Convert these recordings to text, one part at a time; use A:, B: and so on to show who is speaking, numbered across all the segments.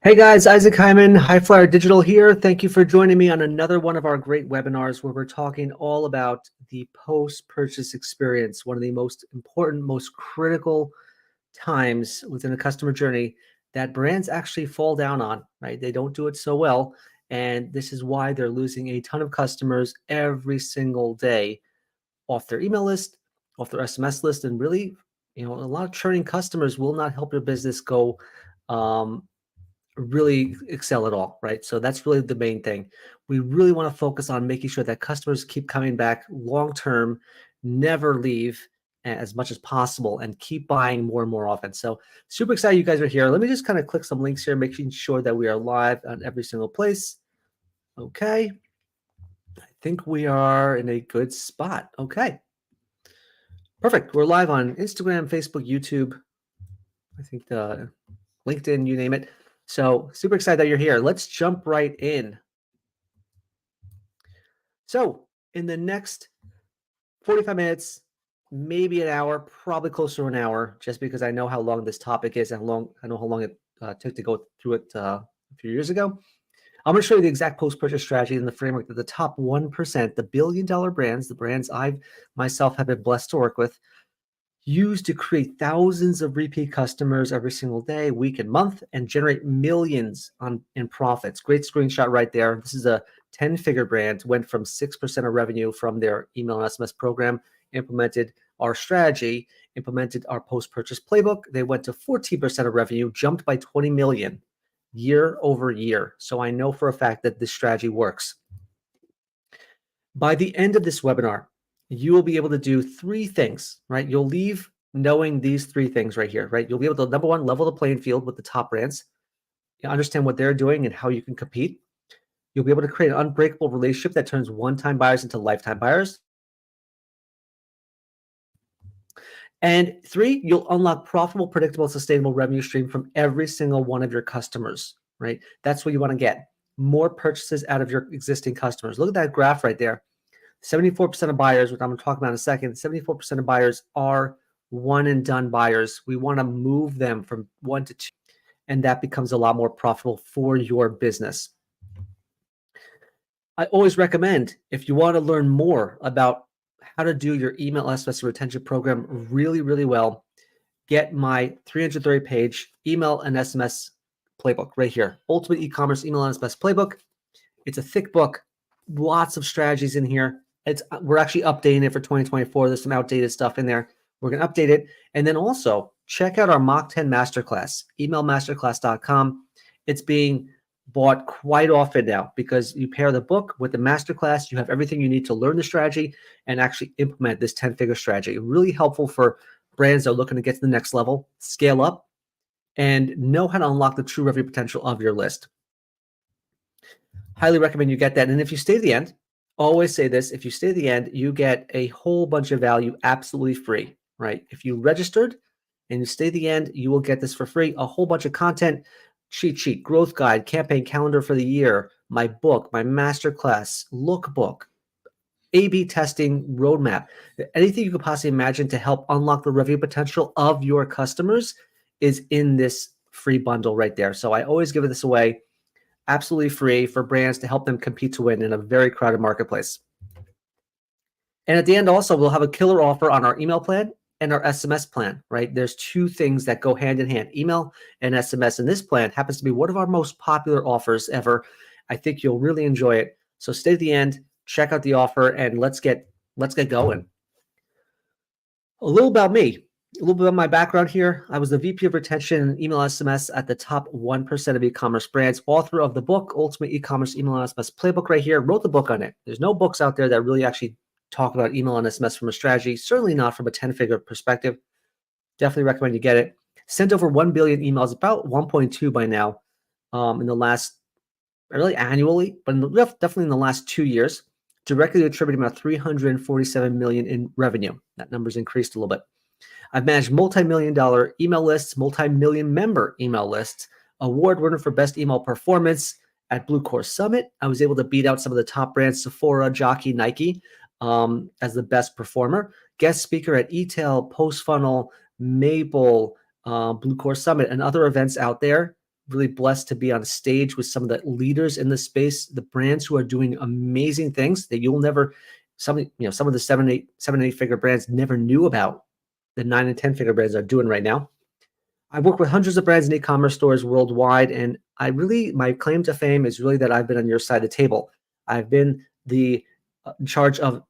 A: Hey guys, Isaac Hyman, High Flyer Digital here. Thank you for joining me on another one of our great webinars where we're talking all about the post-purchase experience, one of the most important, most critical times within a customer journey that brands actually fall down on, right? They don't do it so well, and this is why they're losing a ton of customers every single day off their email list, off their SMS list, and really, a lot of churning customers will not help your business go um, really excel at all, right? So that's really the main thing. We really want to focus on making sure that customers keep coming back long term, never leave as much as possible, and keep buying more and more often. So super excited you guys are here. Let me just kind of click some links here, making sure that we are live on every single place. Okay. I think we are in a good spot. Okay. Perfect. We're live on Instagram, Facebook, YouTube. I think the LinkedIn, you name it. So super excited that you're here. Let's jump right in. So in the next 45 minutes, maybe an hour, probably closer to an hour, just because I know how long this topic is and I know how long it took to go through it a few years ago. I'm going to show you the exact post-purchase strategy and the framework that the top 1%, the billion-dollar brands, the brands I myself have been blessed to work with, use to create thousands of repeat customers every single day, week, and month, and generate millions in profits. Great screenshot right there. This is a 10-figure brand, went from 6% of revenue from their email and SMS program, implemented our strategy, implemented our post-purchase playbook. They went to 14% of revenue, jumped by 20 million year over year. So I know for a fact that this strategy works. By the end of this webinar, you will be able to do three things, right? You'll leave knowing these three things right here, right? You'll be able to, number one, level the playing field with the top brands. You understand what they're doing and how you can compete. You'll be able to create an unbreakable relationship that turns one-time buyers into lifetime buyers. And three, you'll unlock profitable, predictable, sustainable revenue stream from every single one of your customers, right? That's what you want to get. More purchases out of your existing customers. Look at that graph right there. 74% of buyers, which I'm going to talk about in a second, 74% of buyers are one and done buyers. We want to move them from 1 to 2, and that becomes a lot more profitable for your business. I always recommend, if you want to learn more about how to do your email SMS retention program really, really well, get my 330-page email and SMS playbook right here. Ultimate e-commerce email and SMS playbook. It's a thick book, lots of strategies in here. We're actually updating it for 2024. There's some outdated stuff in there. We're going to update it. And then also check out our Mach 10 Masterclass, emailmasterclass.com. It's being bought quite often now because you pair the book with the masterclass. You have everything you need to learn the strategy and actually implement this 10-figure strategy. Really helpful for brands that are looking to get to the next level, scale up, and know how to unlock the true revenue potential of your list. Highly recommend you get that. And if you stay to the end, always say this, if you stay to the end, you get a whole bunch of value absolutely free, right? If you registered and you stay to the end, you will get this for free, a whole bunch of content, cheat sheet, growth guide, campaign calendar for the year, my book, my masterclass, lookbook, A/B testing roadmap, anything you could possibly imagine to help unlock the revenue potential of your customers is in this free bundle right there. So I always give this away absolutely free for brands to help them compete to win in a very crowded marketplace. And at the end also, we'll have a killer offer on our email plan and our SMS plan, right? There's two things that go hand in hand, email and SMS. And this plan happens to be one of our most popular offers ever. I think you'll really enjoy it. So stay to the end, check out the offer, and let's get going. A little about me. A little bit of my background here. I was the VP of Retention and Email SMS at the top 1% of e-commerce brands, author of the book, Ultimate E-commerce Email and SMS Playbook right here, wrote the book on it. There's no books out there that really actually talk about email and SMS from a strategy, certainly not from a 10-figure perspective. Definitely recommend you get it. Sent over 1 billion emails, about 1.2 by now in the last, really annually, but definitely in the last 2 years, directly attributing about 347 million in revenue. That number's increased a little bit. I've managed multi-million-dollar email lists, multi-million member email lists, award winner for best email performance at Blue Course Summit. I was able to beat out some of the top brands, Sephora, Jockey, Nike, as the best performer. Guest speaker at eTail, Post Funnel, Maple, Blue Course Summit, and other events out there. really blessed to be on stage with some of the leaders in the space, the brands who are doing amazing things that you'll never, some of the seven and eight figure brands never knew about. The 9 and 10 figure brands are doing right now. I've worked with hundreds of brands in e-commerce stores worldwide, and my claim to fame is really that I've been on your side of the table. I've been the in charge of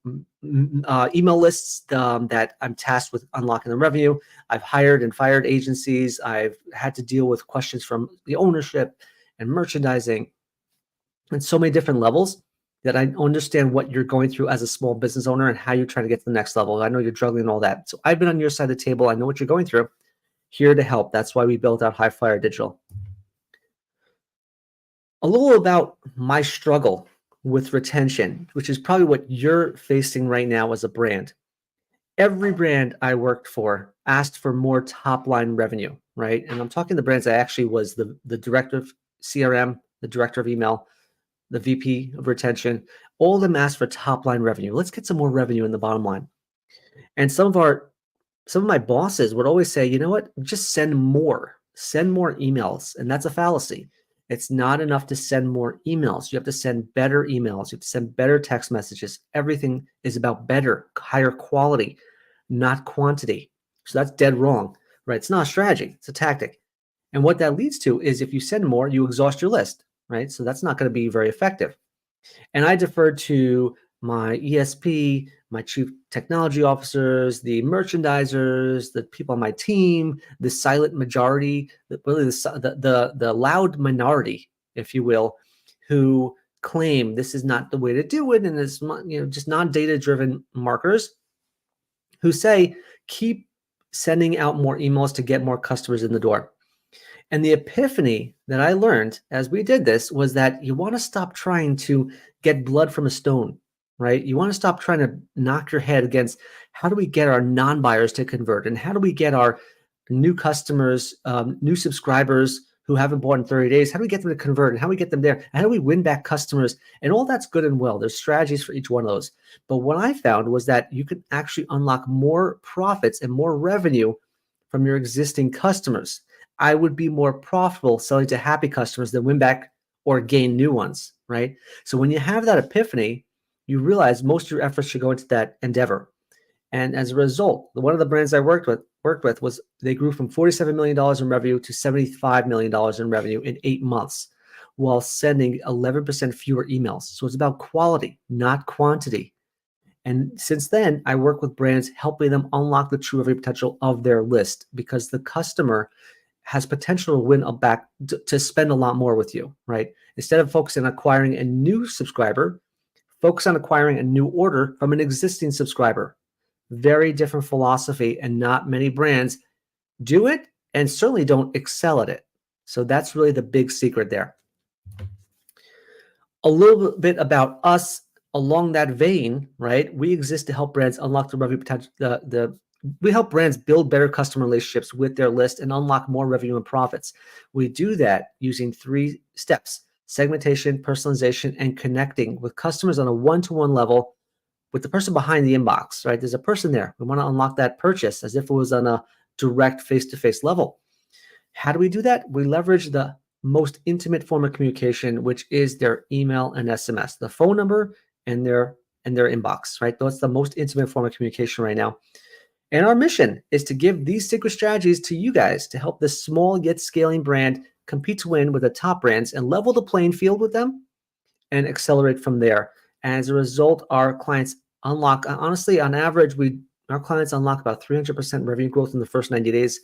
A: email lists that I'm tasked with unlocking the revenue. I've hired and fired agencies. I've had to deal with questions from the ownership and merchandising and so many different levels that I understand what you're going through as a small business owner and how you're trying to get to the next level. I know you're juggling all that. So I've been on your side of the table. I know what you're going through. Here to help. That's why we built out High Flyer Digital. A little about my struggle with retention, which is probably what you're facing right now as a brand. Every brand I worked for asked for more top line revenue, right? And I'm talking the brands I actually was the director of CRM, the director of email, the VP of retention. All of them asked for top line revenue. Let's get some more revenue in the bottom line. And some of my bosses would always say, you know what, just send more emails. And that's a fallacy. It's not enough to send more emails. You have to send better emails. You have to send better text messages. Everything is about better, higher quality, not quantity. So that's dead wrong, right? It's not a strategy. It's a tactic. And what that leads to is if you send more, you exhaust your list, right? So that's not going to be very effective. And I deferred to my ESP, my chief technology officers, the merchandisers, the people on my team, the silent majority, the loud minority, if you will, who claim this is not the way to do it, and it's just non-data driven marketers who say keep sending out more emails to get more customers in the door. And the epiphany that I learned as we did this was that you want to stop trying to get blood from a stone, right? You want to stop trying to knock your head against how do we get our non-buyers to convert, and how do we get our new customers, new subscribers who haven't bought in 30 days, how do we get them to convert, and how do we get them there, and how do we win back customers? And all that's good and well. There's strategies for each one of those. But what I found was that you can actually unlock more profits and more revenue from your existing customers. I would be more profitable selling to happy customers than win back or gain new ones, right? So when you have that epiphany, you realize most of your efforts should go into that endeavor. And as a result, one of the brands I worked with was they grew from $47 million in revenue to $75 million in revenue in 8 months while sending 11% fewer emails. So it's about quality, not quantity. And since then, I work with brands helping them unlock the true revenue potential of their list because the customer has potential to win back to spend a lot more with you, right? Instead of focusing on acquiring a new subscriber, focus on acquiring a new order from an existing subscriber. Very different philosophy, and not many brands do it and certainly don't excel at it. So that's really the big secret there. A little bit about us along that vein, right? We exist to help brands unlock the revenue potential, we help brands build better customer relationships with their list and unlock more revenue and profits. We do that using 3 steps: segmentation, personalization, and connecting with customers on a one-to-one level with the person behind the inbox, right? There's a person there. We want to unlock that purchase as if it was on a direct face-to-face level. How do we do that? We leverage the most intimate form of communication, which is their email and SMS, the phone number and their inbox, right? That's the most intimate form of communication right now. And our mission is to give these secret strategies to you guys to help this small yet scaling brand compete to win with the top brands and level the playing field with them and accelerate from there. And as a result, our clients unlock, honestly, on average, our clients unlock about 300% revenue growth in the first 90 days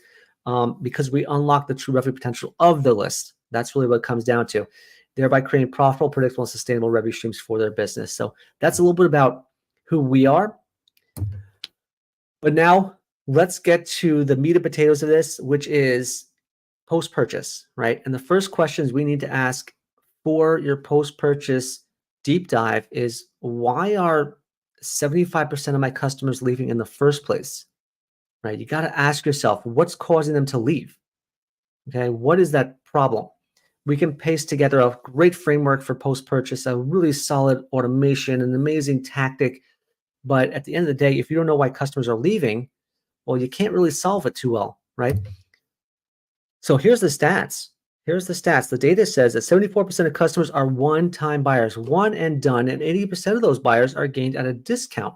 A: because we unlock the true revenue potential of the list. That's really what it comes down to, thereby creating profitable, predictable, and sustainable revenue streams for their business. So that's a little bit about who we are. But now let's get to the meat and potatoes of this, which is post-purchase, right? And the first questions we need to ask for your post-purchase deep dive is, why are 75% of my customers leaving in the first place, right? You got to ask yourself, what's causing them to leave? Okay, what is that problem? We can paste together a great framework for post-purchase, a really solid automation, an amazing tactic. But at the end of the day, if you don't know why customers are leaving, well, you can't really solve it too well, right? So here's the stats. Here's the stats. The data says that 74% of customers are one-time buyers, one and done, and 80% of those buyers are gained at a discount.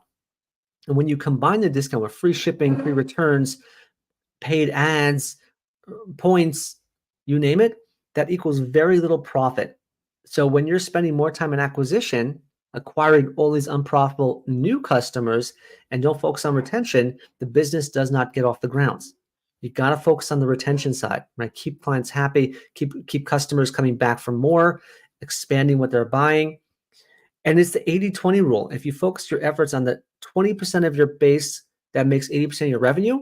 A: And when you combine the discount with free shipping, free returns, paid ads, points, you name it, that equals very little profit. So when you're spending more time in acquisition, acquiring all these unprofitable new customers, and don't focus on retention, the business does not get off the grounds. You got to focus on the retention side, right? Keep clients happy, keep customers coming back for more, expanding what they're buying. And it's the 80-20 rule. If you focus your efforts on the 20% of your base that makes 80% of your revenue,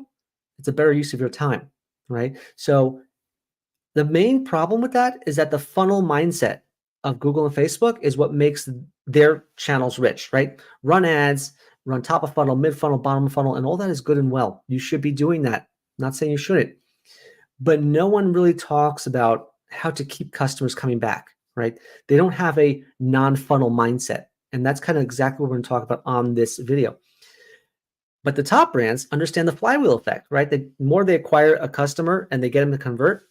A: it's a better use of your time, right? So the main problem with that is that the funnel mindset of Google and Facebook is what makes their channels rich, right? Run ads, run top of funnel, mid funnel, bottom of funnel, and all that is good and well. You should be doing that. I'm not saying you shouldn't, but no one really talks about how to keep customers coming back, right? They don't have a non-funnel mindset. And that's kind of exactly what we're going to talk about on this video. But the top brands understand the flywheel effect, right? The more they acquire a customer and they get them to convert,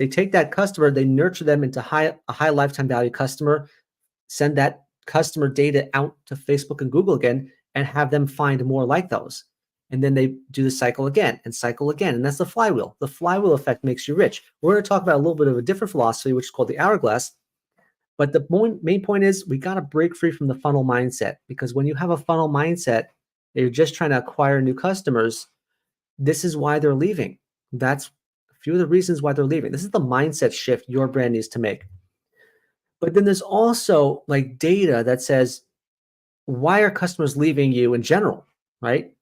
A: they take that customer, they nurture them into a high lifetime value customer, send that customer data out to Facebook and Google again, and have them find more like those. And then they do the cycle again and cycle again. And that's the flywheel. The flywheel effect makes you rich. We're going to talk about a little bit of a different philosophy, which is called the hourglass. But the main point is we got to break free from the funnel mindset, because when you have a funnel mindset, you're just trying to acquire new customers. This is why they're leaving. That's a few of the reasons why they're leaving. This is the mindset shift your brand needs to make. But then there's also like data that says, why are customers leaving you in general, right?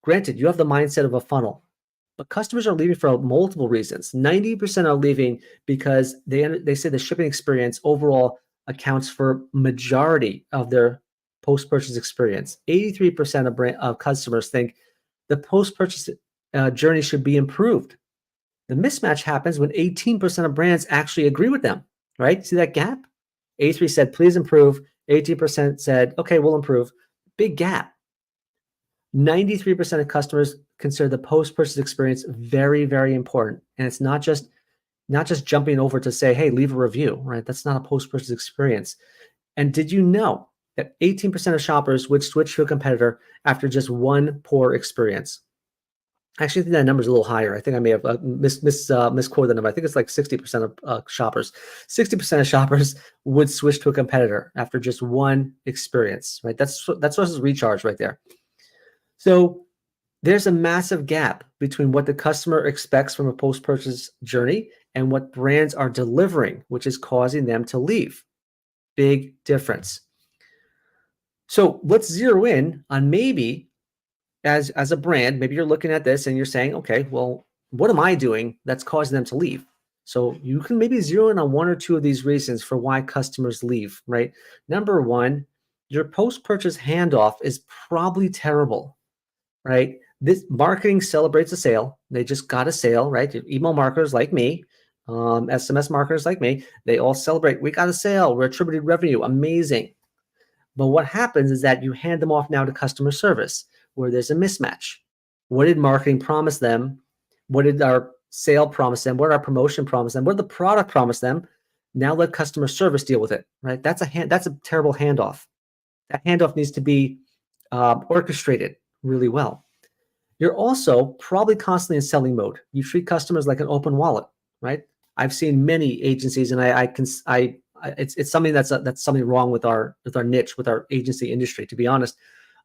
A: Granted, you have the mindset of a funnel, but customers are leaving for multiple reasons. 90% are leaving because they say the shipping experience overall accounts for majority of their post-purchase experience. 83% of customers think the post-purchase journey should be improved. The mismatch happens when 18% of brands actually agree with them, right? See that gap? 83 said, please improve. 18% said, okay, we'll improve. Big gap. 93% of customers consider the post-purchase experience very, very important. And it's not just jumping over to say, hey, leave a review, right? That's not a post-purchase experience. And did you know that 18% of shoppers would switch to a competitor after just one poor experience? I actually think that number is a little higher. I think I may have misquoted the number. I think it's like 60% of shoppers. 60% of shoppers would switch to a competitor after just one experience, right? That's versus recharge right there. So there's a massive gap between what the customer expects from a post-purchase journey and what brands are delivering, which is causing them to leave. Big difference. So let's zero in on maybe as a brand, maybe you're looking at this and you're saying, okay, well, what am I doing that's causing them to leave? So you can maybe zero in on one or two of these reasons for why customers leave, right? Number one, your post-purchase handoff is probably terrible, right? This marketing celebrates a sale. They just got a sale, right? Email marketers like me, SMS marketers like me, they all celebrate. We got a sale. We're attributed revenue. Amazing. But what happens is that you hand them off now to customer service, where there's a mismatch. What did marketing promise them? What did our sale promise them? What did our promotion promise them? What did the product promise them? Now let customer service deal with it, right? That's a terrible handoff. That handoff needs to be orchestrated really well. You're also probably constantly in selling mode. You treat customers like an open wallet, right? I've seen many agencies, and it's something that's something wrong with our niche, with our agency industry. To be honest,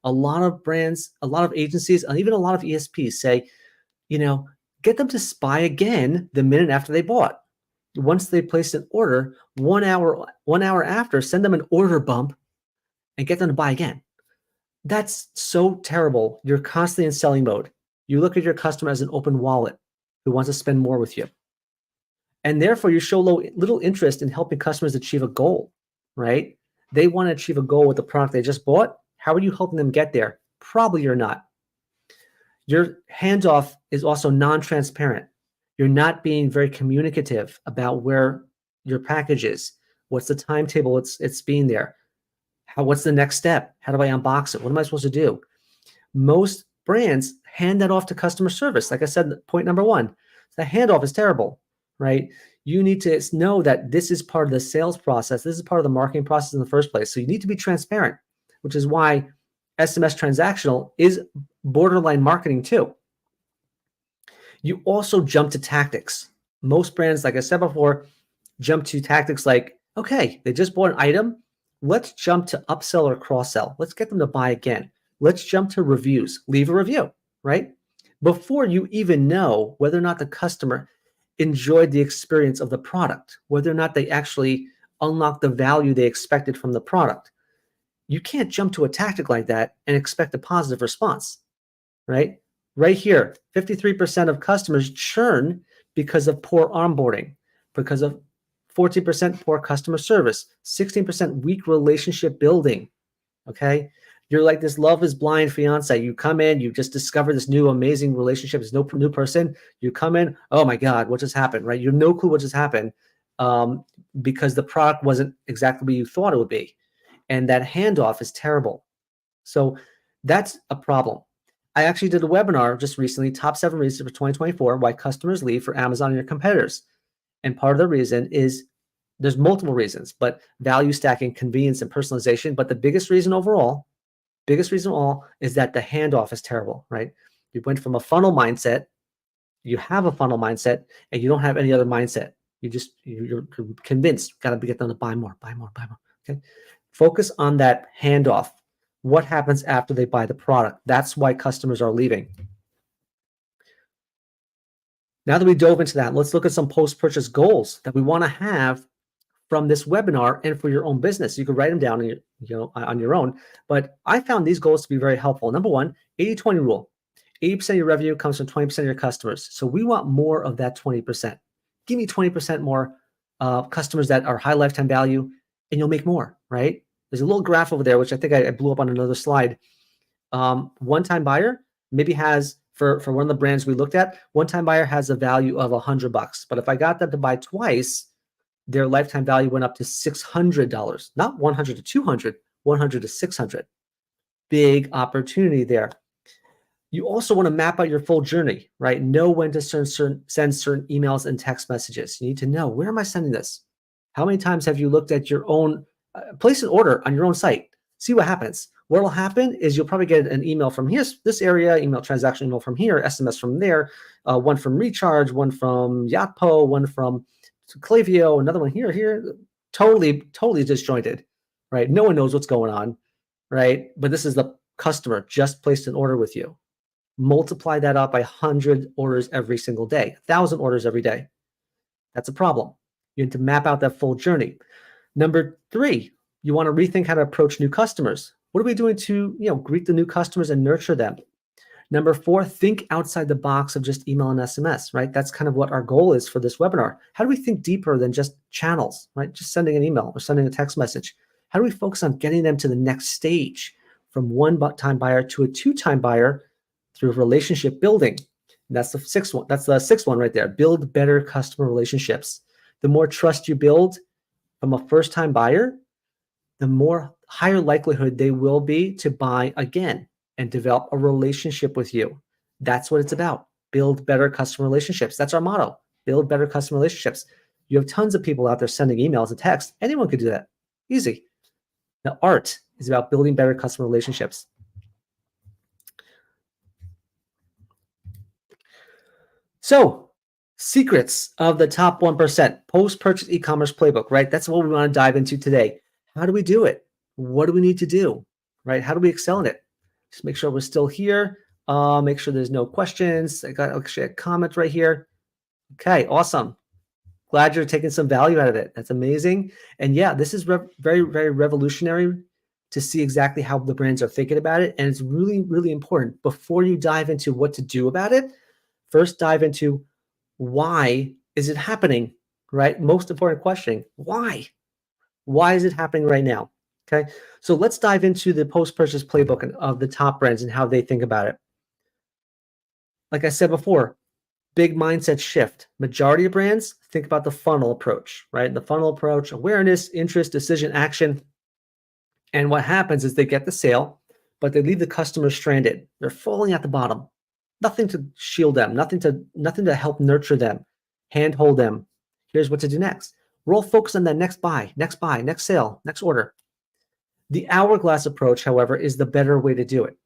A: a lot of brands, a lot of agencies, and even a lot of ESPs say, get them to buy again the minute after they bought. Once they placed an order, 1 hour after, send them an order bump and get them to buy again. That's so terrible. You're constantly in selling mode. You look at your customer as an open wallet who wants to spend more with you. And therefore, you show little interest in helping customers achieve a goal, right? They want to achieve a goal with the product they just bought. How are you helping them get there? Probably you're not. Your handoff is also non-transparent. You're not being very communicative about where your package is. What's the timetable it's being there? What's the next step? How do I unbox it? What am I supposed to do? Most brands hand that off to customer service. Like I said, point number one, the handoff is terrible, right? You need to know that this is part of the sales process. This is part of the marketing process in the first place. So you need to be transparent, which is why SMS transactional is borderline marketing too. You also jump to tactics. Most brands, like I said before, jump to tactics like, okay, they just bought an item. Let's jump to upsell or cross sell. Let's get them to buy again. Let's jump to reviews. Leave a review, right? Before you even know whether or not the customer enjoyed the experience of the product, whether or not they actually unlocked the value they expected from the product. You can't jump to a tactic like that and expect a positive response, right? Right here, 53% of customers churn because of poor onboarding, because of 14% poor customer service, 16% weak relationship building. Okay. You're like this love is blind fiance. You come in, you just discover this new amazing relationship, this new person. You come in, oh my God, what just happened, right? You have no clue what just happened because the product wasn't exactly what you thought it would be. And that handoff is terrible. So that's a problem. I actually did a webinar just recently, top 7 reasons for 2024, why customers leave for Amazon and your competitors. And part of the reason is there's multiple reasons, but value stacking, convenience, and personalization. But the biggest reason overall is that the handoff is terrible, right? You went from a funnel mindset, you have a funnel mindset, and you don't have any other mindset. You're convinced, got to get them to buy more, buy more, buy more. Okay. Focus on that handoff. What happens after they buy the product? That's why customers are leaving. Now that we dove into that, let's look at some post-purchase goals that we want to have from this webinar and for your own business. You can write them down on your own, but I found these goals to be very helpful. Number one, 80-20 rule. 80% of your revenue comes from 20% of your customers. So we want more of that 20%. Give me 20% more customers that are high lifetime value and you'll make more, right? There's a little graph over there, which I think I blew up on another slide. One-time buyer maybe has, for one of the brands we looked at, one-time buyer has a value of $100. But if I got them to buy twice, their lifetime value went up to $600, not 100 to 200, 100 to 600. Big opportunity there. You also want to map out your full journey, right? Know when to send certain emails and text messages. You need to know, where am I sending this? How many times have you looked at your own, place an order on your own site, see what happens. What will happen is you'll probably get an email from here, this area, email transaction email from here, SMS from there, one from Recharge, one from Yotpo, one from Klaviyo, another one here, totally disjointed, right? No one knows what's going on, right? But this is the customer just placed an order with you. Multiply that up by 100 orders every single day, 1,000 orders every day. That's a problem. You need to map out that full journey. Number 3, you want to rethink how to approach new customers. What are we doing to, greet the new customers and nurture them? Number 4, think outside the box of just email and SMS, right? That's kind of what our goal is for this webinar. How do we think deeper than just channels, right? Just sending an email or sending a text message. How do we focus on getting them to the next stage from one-time buyer to a two-time buyer through relationship building? And that's the 6th one. That's the 6th one right there. Build better customer relationships. The more trust you build from a first-time buyer, the more higher likelihood they will be to buy again and develop a relationship with you. That's what it's about. Build better customer relationships. That's our motto. Build better customer relationships. You have tons of people out there sending emails and texts. Anyone could do that. Easy. The art is about building better customer relationships. So, secrets of the top 1%, post-purchase e-commerce playbook, right? That's what we want to dive into today. How do we do it? What do we need to do, right? How do we excel in it? Just make sure we're still here. Make sure there's no questions. I got actually a comment right here. Okay, awesome. Glad you're taking some value out of it. That's amazing. And yeah, this is very, very revolutionary to see exactly how the brands are thinking about it. And it's really, really important. Before you dive into what to do about it, first dive into why is it happening, right? Most important question, why? Why is it happening right now? Okay, so let's dive into the post-purchase playbook of the top brands and how they think about it. Like I said before, big mindset shift. Majority of brands think about the funnel approach, right? The funnel approach, awareness, interest, decision, action. And what happens is they get the sale, but they leave the customer stranded. They're falling at the bottom. Nothing to shield them, nothing to help nurture them, handhold them, Here's what to do next. We're all focused on that next buy, next sale, next order. The hourglass approach, however, is the better way to do it.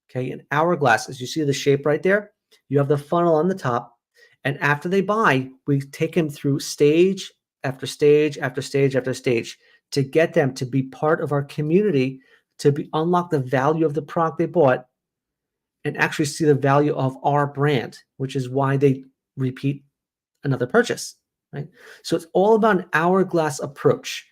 A: Okay, an hourglass, as you see the shape right there, you have the funnel on the top, and after they buy, we take them through stage after stage after stage after stage to get them to be part of our community, to unlock the value of the product they bought, and actually see the value of our brand, which is why they repeat another purchase, right? So it's all about an hourglass approach.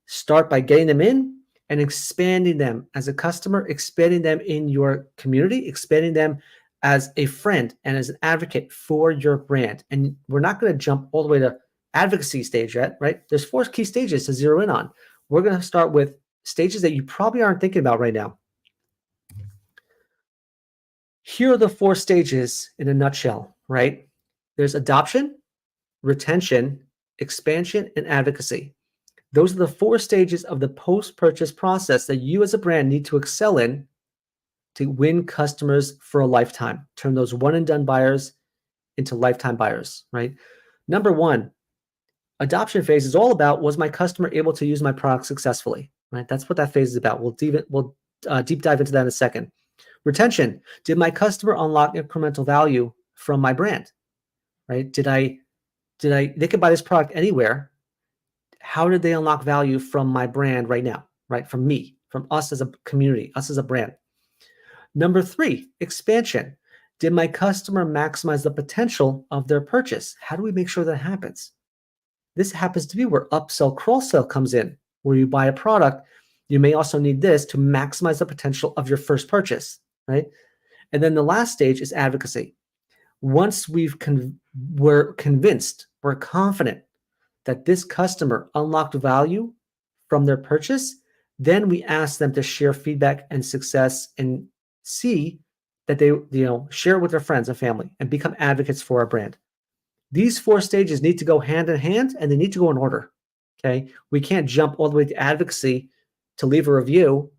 A: Start by getting them in and expanding them as a customer, expanding them in your community, expanding them as a friend and as an advocate for your brand. And we're not going to jump all the way to advocacy stage yet, right? There's 4 key stages to zero in on. We're going to start with stages that you probably aren't thinking about right now. Here are the 4 stages in a nutshell, right? There's adoption, retention, expansion, and advocacy. Those are the 4 stages of the post-purchase process that you as a brand need to excel in to win customers for a lifetime. Turn those one and done buyers into lifetime buyers, right? Number 1, adoption phase is all about, was my customer able to use my product successfully, right? That's what that phase is about. We'll deep dive into that in a second. Retention, did my customer unlock incremental value from my brand, right? They could buy this product anywhere. How did they unlock value from my brand right now, right? From me, from us as a community, us as a brand. Number 3, expansion. Did my customer maximize the potential of their purchase? How do we make sure that happens? This happens to be where upsell, cross-sell comes in, where you buy a product. You may also need this to maximize the potential of your first purchase, right? And then the last stage is advocacy. Once we're convinced, we're confident that this customer unlocked value from their purchase, then we ask them to share feedback and success and see that they share it with their friends and family and become advocates for our brand. These 4 stages need to go hand in hand, and they need to go in order. Okay, we can't jump all the way to advocacy to leave a review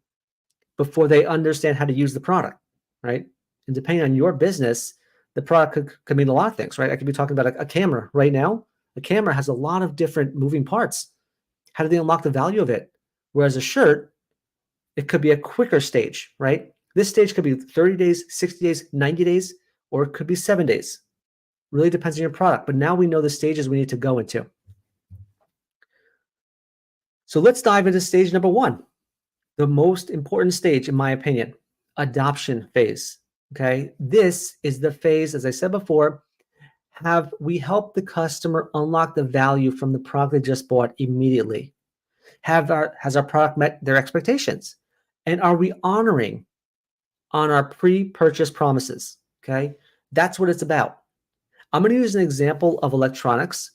A: before they understand how to use the product, right? And depending on your business, the product could mean a lot of things, right? I could be talking about a camera right now. A camera has a lot of different moving parts. How do they unlock the value of it? Whereas a shirt, it could be a quicker stage, right? This stage could be 30 days, 60 days, 90 days, or it could be 7 days. Really depends on your product. But now we know the stages we need to go into. So let's dive into stage number 1, the most important stage, in my opinion, adoption phase. Okay, this is the phase, as I said before, we help the customer unlock the value from the product they just bought immediately? Has our product met their expectations? And are we honoring on our pre-purchase promises? Okay, that's what it's about. I'm going to use an example of electronics,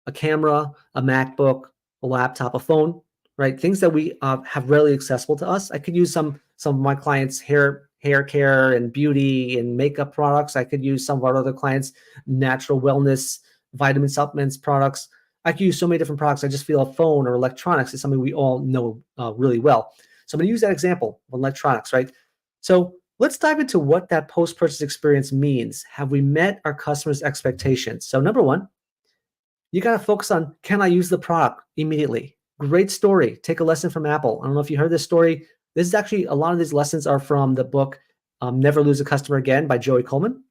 A: a camera, a MacBook, a laptop, a phone, right? Things that we have readily accessible to us. I could use some of my clients' hair care and beauty and makeup products. I could use some of our other clients' natural wellness, vitamin supplements products. I could use so many different products. I just feel a phone or electronics is something we all know really well. So I'm going to use that example of electronics, right? So let's dive into what that post-purchase experience means. Have we met our customers' expectations? So number 1, you got to focus on, can I use the product immediately? Great story. Take a lesson from Apple. I don't know if you heard this story. This is actually, a lot of these lessons are from the book Never Lose a Customer Again by Joey Coleman.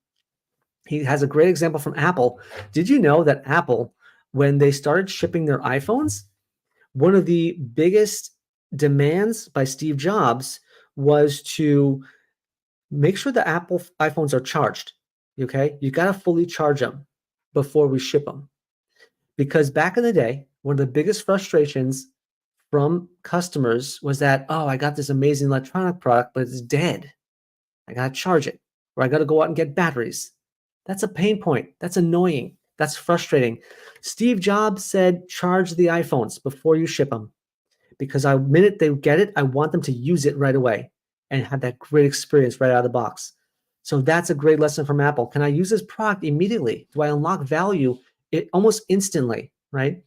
A: He has a great example from Apple. Did you know that Apple, when they started shipping their iPhones, one of the biggest demands by Steve Jobs was to make sure the Apple iPhones are charged, okay? You got to fully charge them before we ship them. Because back in the day, one of the biggest frustrations from customers was that, oh, I got this amazing electronic product, but it's dead. I got to charge it, or I got to go out and get batteries. That's a pain point. That's annoying. That's frustrating. Steve Jobs said, charge the iPhones before you ship them. Because the minute they get it, I want them to use it right away and have that great experience right out of the box. So that's a great lesson from Apple. Can I use this product immediately? Do I unlock value almost instantly, right?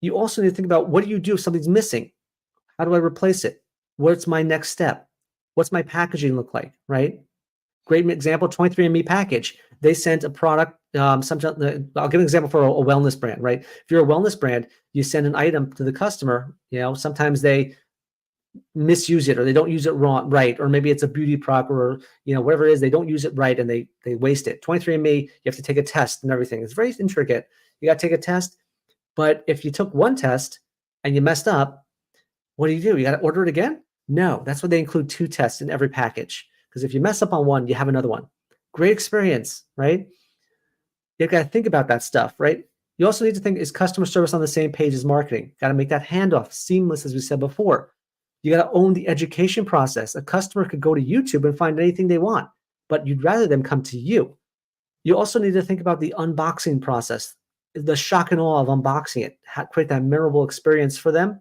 A: You also need to think about, what do you do if something's missing? How do I replace it? What's my next step? What's my packaging look like, right? Great example, 23andMe package. They sent a product, sometimes I'll give an example for a wellness brand, right? If you're a wellness brand, you send an item to the customer. Sometimes they misuse it or they don't use it right, or maybe it's a beauty product or whatever it is, they don't use it right and they waste it. 23andMe, you have to take a test and everything. It's very intricate. You got to take a test, but if you took one test and you messed up, what do? You got to order it again? No, that's why they include 2 tests in every package, because if you mess up on one, you have another one. Great experience, right? You got to think about that stuff, right? You also need to think, is customer service on the same page as marketing? Got to make that handoff seamless, as we said before. You got to own the education process. A customer could go to YouTube and find anything they want, but you'd rather them come to you. You also need to think about the unboxing process, the shock and awe of unboxing it, create that memorable experience for them,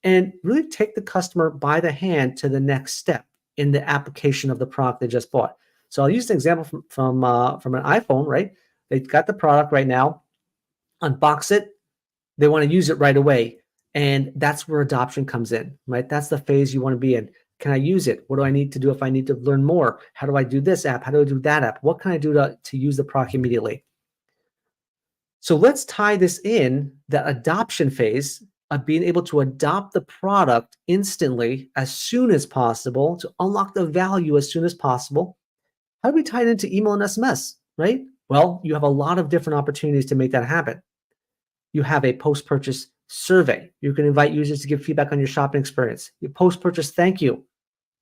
A: and really take the customer by the hand to the next step in the application of the product they just bought. So I'll use an example from an iPhone, right? They got the product right now, unbox it, they want to use it right away. And that's where adoption comes in, right? That's the phase you want to be in. Can I use it? What do I need to do if I need to learn more? How do I do this app? How do I do that app? What can I do to use the product immediately? So let's tie this in, the adoption phase of being able to adopt the product instantly as soon as possible to unlock the value as soon as possible. How do we tie it into email and SMS, right? Well, you have a lot of different opportunities to make that happen. You have a post-purchase survey. You can invite users to give feedback on your shopping experience. Your post-purchase thank you.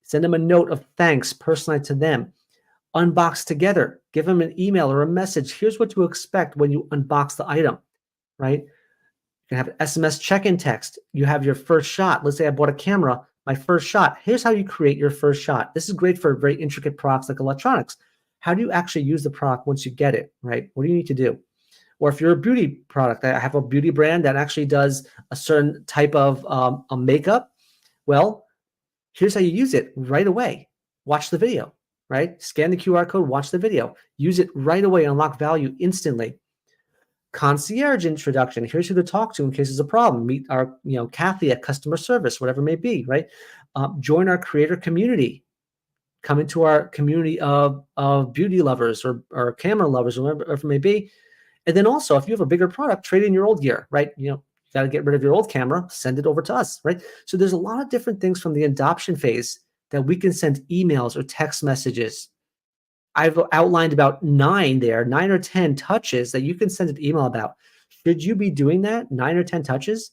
A: Send them a note of thanks personalized to them. Unbox together. Give them an email or a message. Here's what to expect when you unbox the item, right? You can have SMS check-in text. You have your first shot. Let's say I bought a camera, my first shot. Here's how you create your first shot. This is great for very intricate products like electronics. How do you actually use the product once you get it, right? What do you need to do? Or if you're a beauty product, I have a beauty brand that actually does a certain type of a makeup. Well, here's how you use it right away. Watch the video, right? Scan the QR code, watch the video. Use it right away, unlock value instantly. Concierge introduction. Here's who to talk to in case there's a problem. Meet our, Kathy at customer service, whatever it may be, right? Join our creator community. Come into our community of beauty lovers or camera lovers, or whatever it may be. And then also, if you have a bigger product, trade in your old gear, right? You got to get rid of your old camera, send it over to us, right? So there's a lot of different things from the adoption phase that we can send emails or text messages. I've outlined about 9 or 10 touches that you can send an email about. Should you be doing that? 9 or 10 touches?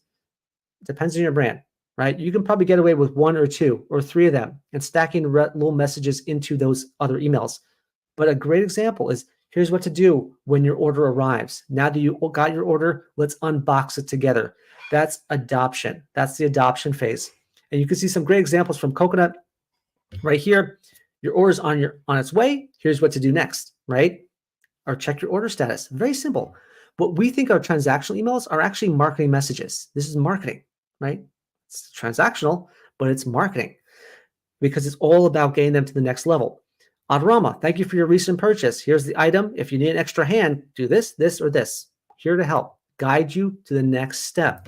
A: Depends on your brand, right? You can probably get away with 1 or 2 or 3 of them and stacking little messages into those other emails. But a great example is, here's what to do when your order arrives. Now that you got your order, let's unbox it together. That's adoption. That's the adoption phase. And you can see some great examples from Coconut right here. Your order's on its way. Here's what to do next, right? Or check your order status. Very simple. What we think are transactional emails are actually marketing messages. This is marketing, right? It's transactional, but it's marketing because it's all about getting them to the next level. Adrama, thank you for your recent purchase. Here's the item. If you need an extra hand, do this, this, or this. Here to help, guide you to the next step.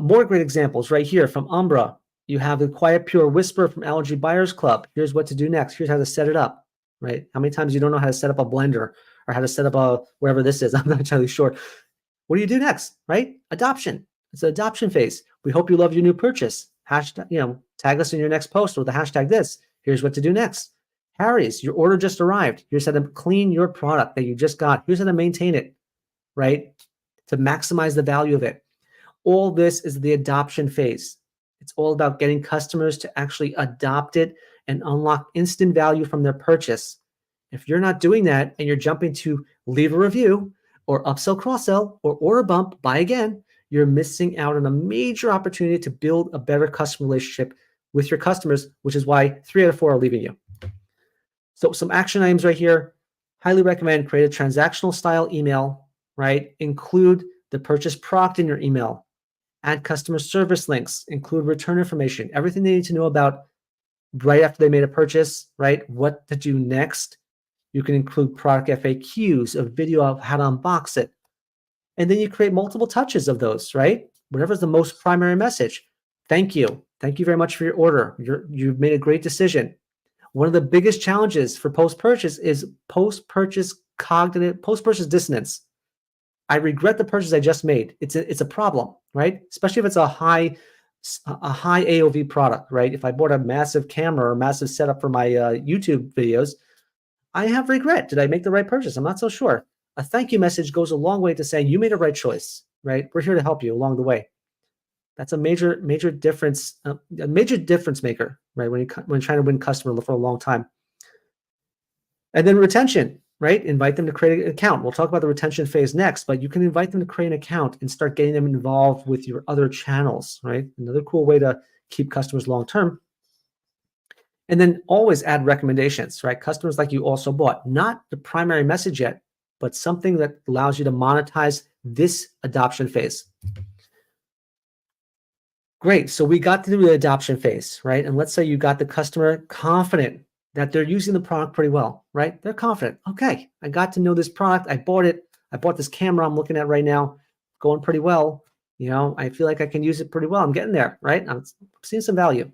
A: More great examples right here from Umbra. You have the Quiet Pure Whisper from Allergy Buyers Club. Here's what to do next. Here's how to set it up, right? How many times you don't know how to set up a blender or how to set up a wherever this is? I'm not entirely sure. What do you do next, right? Adoption. It's an adoption phase. We hope you love your new purchase. Hashtag, tag us in your next post with the hashtag this. Here's what to do next. Harry's, your order just arrived. Here's how to clean your product that you just got. Here's how to maintain it, right? To maximize the value of it. All this is the adoption phase. It's all about getting customers to actually adopt it and unlock instant value from their purchase. If you're not doing that and you're jumping to leave a review or upsell, cross-sell, or order bump, buy again, you're missing out on a major opportunity to build a better customer relationship with your customers, which is why 3 out of 4 are leaving you. So some action items right here. Highly recommend create a transactional style email, right? Include the purchase product in your email. Add customer service links. Include return information. Everything they need to know about right after they made a purchase, right? What to do next. You can include product FAQs, a video of how to unbox it. And then you create multiple touches of those, right? Whatever's the most primary message. Thank you. Thank you very much for your order. You've made a great decision. One of the biggest challenges for post-purchase is post-purchase cognitive post-purchase dissonance. I regret the purchase I just made. It's a problem, right? Especially if it's a high AOV product, right? If I bought a massive camera or a massive setup for my YouTube videos, I have regret. Did I make the right purchase? I'm not so sure. A thank you message goes a long way to saying you made a right choice, right? We're here to help you along the way. That's a major difference, a major difference maker, right? When trying to win customer for a long time. And then retention, right? Invite them to create an account. We'll talk about the retention phase next, but you can invite them to create an account and start getting them involved with your other channels, right? Another cool way to keep customers long term. And then always add recommendations, right? Customers like you also bought, not the primary message yet, but something that allows you to monetize this adoption phase. Great. So we got through the adoption phase, right? And let's say you got the customer confident that they're using the product pretty well, right? They're confident. Okay, I got to know this product. I bought it. I bought this camera I'm looking at right now, going pretty well. I feel like I can use it pretty well. I'm getting there, right? I'm seeing some value.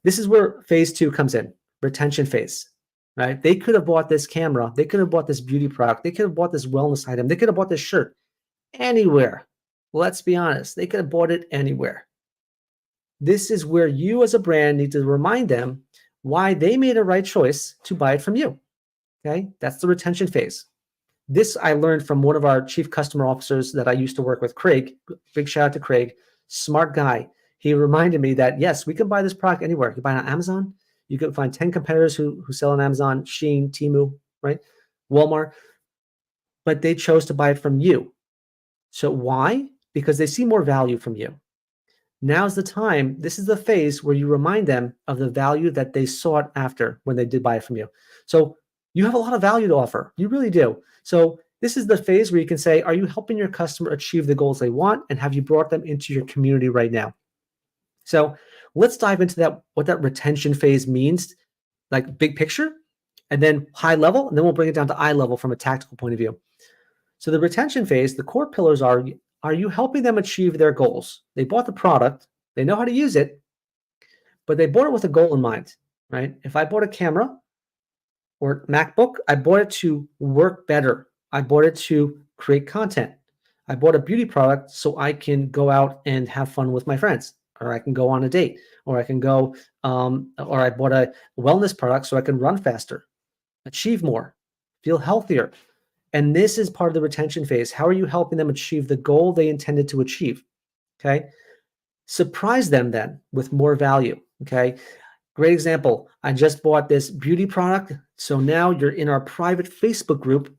A: This is where phase 2 comes in, retention phase, right? They could have bought this camera. They could have bought this beauty product. They could have bought this wellness item. They could have bought this shirt anywhere. Let's be honest. They could have bought it anywhere. This is where you as a brand need to remind them why they made a right choice to buy it from you. Okay, that's the retention phase. This I learned from one of our chief customer officers that I used to work with, Craig. Big shout out to Craig, smart guy. He reminded me that yes, we can buy this product anywhere. You can buy it on Amazon. You can find 10 competitors who sell on Amazon, Shein, Temu, right? Walmart. But they chose to buy it from you. So why? Because they see more value from you. Now's the time. This is the phase where you remind them of the value that they sought after when they did buy it from you. So you have a lot of value to offer. You really do. So this is the phase where you can say, are you helping your customer achieve the goals they want? And have you brought them into your community right now? So let's dive into that, what that retention phase means, like big picture, and then high level, and then we'll bring it down to eye level from a tactical point of view. So the retention phase, the core pillars are you helping them achieve their goals? They bought the product, they know how to use it, but they bought it with a goal in mind, right? If I bought a camera or MacBook, I bought it to work better. I bought it to create content. I bought a beauty product so I can go out and have fun with my friends, or I can go on a date, or I can go, or I bought a wellness product so I can run faster, achieve more, feel healthier. And this is part of the retention phase. How are you helping them achieve the goal they intended to achieve? Okay. Surprise them then with more value. Okay. Great example. I just bought this beauty product. So now you're in our private Facebook group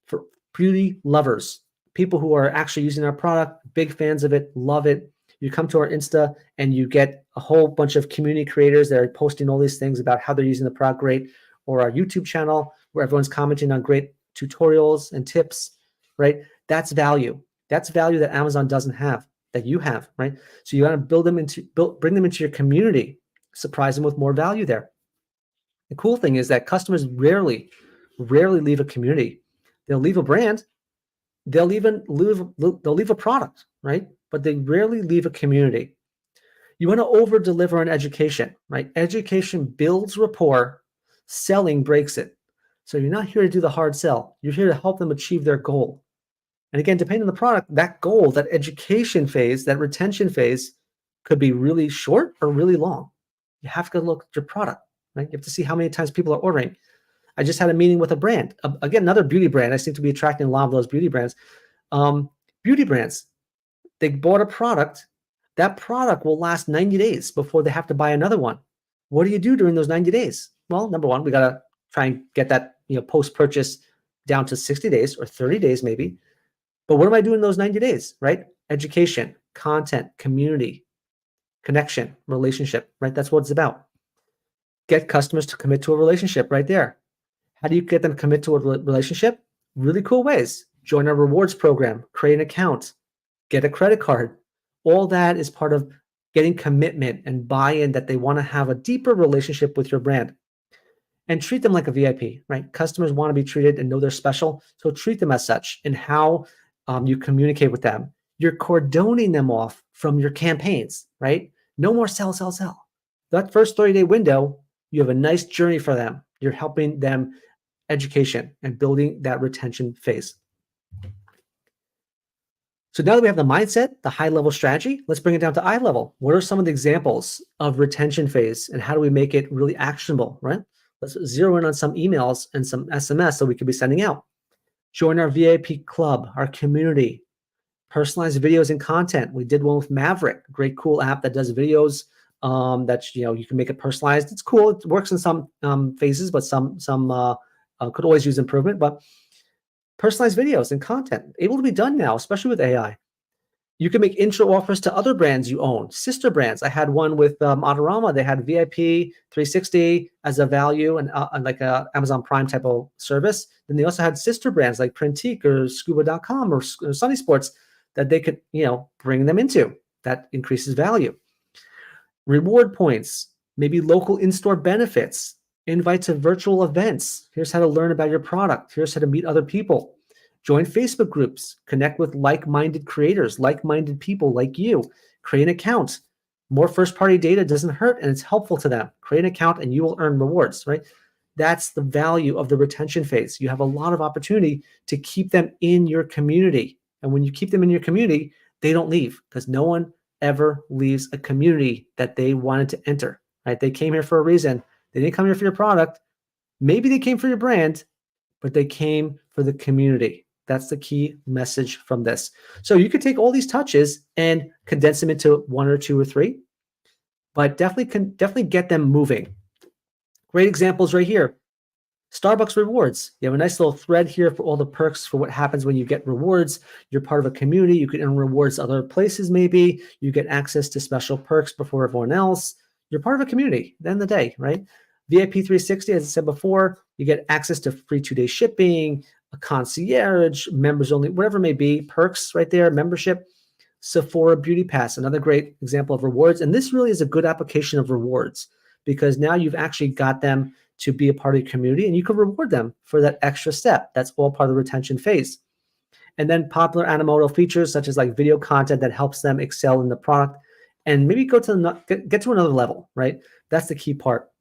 A: for beauty lovers, people who are actually using our product, big fans of it, love it. You come to our Insta and you get a whole bunch of community creators that are posting all these things about how they're using the product great, or our YouTube channel where everyone's commenting on great tutorials and tips, right? That's value. That's value that Amazon doesn't have, that you have, right? So you got to bring them into your community, surprise them with more value there. The cool thing is that customers rarely leave a community. They'll leave a brand, they'll leave a product, right? But they rarely leave a community. You want to over deliver on education, right? Education builds rapport, selling breaks it. So you're not here to do the hard sell. You're here to help them achieve their goal. And again, depending on the product, that goal, that education phase, that retention phase could be really short or really long. You have to look at your product, right? You have to see how many times people are ordering. I just had a meeting with a brand. Again, another beauty brand. I seem to be attracting a lot of those beauty brands. Beauty brands, they bought a product. That product will last 90 days before they have to buy another one. What do you do during those 90 days? Well, number one, we got to try and get that post-purchase down to 60 days or 30 days maybe. But what am I doing in those 90 days, right? Education, content, community, connection, relationship, right? That's what it's about. Get customers to commit to a relationship right there. How do you get them to commit to a relationship? Really cool ways. Join our rewards program, create an account, get a credit card. All that is part of getting commitment and buy-in that they want to have a deeper relationship with your brand. And treat them like a VIP, right? Customers want to be treated and know they're special. So treat them as such in how you communicate with them. You're cordoning them off from your campaigns, right? No more sell, sell, sell. That first 30-day window, you have a nice journey for them. You're helping them education and building that retention phase. So now that we have the mindset, the high level strategy, let's bring it down to eye level. What are some of the examples of retention phase and how do we make it really actionable, right? Let's zero in on some emails and some SMS that we could be sending out. Join our VIP club, our community, personalized videos and content. We did one with Maverick, a great cool app that does videos that you can make it personalized. It's cool. It works in some phases, but some could always use improvement. But personalized videos and content able to be done now, especially with AI. You can make intro offers to other brands you own, sister brands. I had one with Autorama. They had VIP 360 as a value and like a Amazon Prime type of service. Then they also had sister brands like Printique or Scuba.com or Sunny Sports that they could, bring them into. That increases value. Reward points, maybe local in-store benefits, invite to virtual events. Here's how to learn about your product. Here's how to meet other people. Join Facebook groups, connect with like-minded creators, like-minded people like you. Create an account. More first-party data doesn't hurt and it's helpful to them. Create an account and you will earn rewards, right? That's the value of the retention phase. You have a lot of opportunity to keep them in your community. And when you keep them in your community, they don't leave because no one ever leaves a community that they wanted to enter, right? They came here for a reason. They didn't come here for your product. Maybe they came for your brand, but they came for the community. That's the key message from this. So you could take all these touches and condense them into 1 or 2 or 3, but definitely get them moving. Great examples right here. Starbucks rewards. You have a nice little thread here for all the perks for what happens when you get rewards. You're part of a community. You can earn rewards other places maybe. You get access to special perks before everyone else. You're part of a community at the end of the day, right? VIP 360, as I said before, you get access to free 2-day shipping, a concierge, members only, whatever it may be, perks right there, membership. Sephora Beauty Pass, another great example of rewards. And this really is a good application of rewards because now you've actually got them to be a part of your community and you can reward them for that extra step. That's all part of the retention phase. And then popular antimodal features such as like video content that helps them excel in the product and maybe get to another level, right? That's the key part.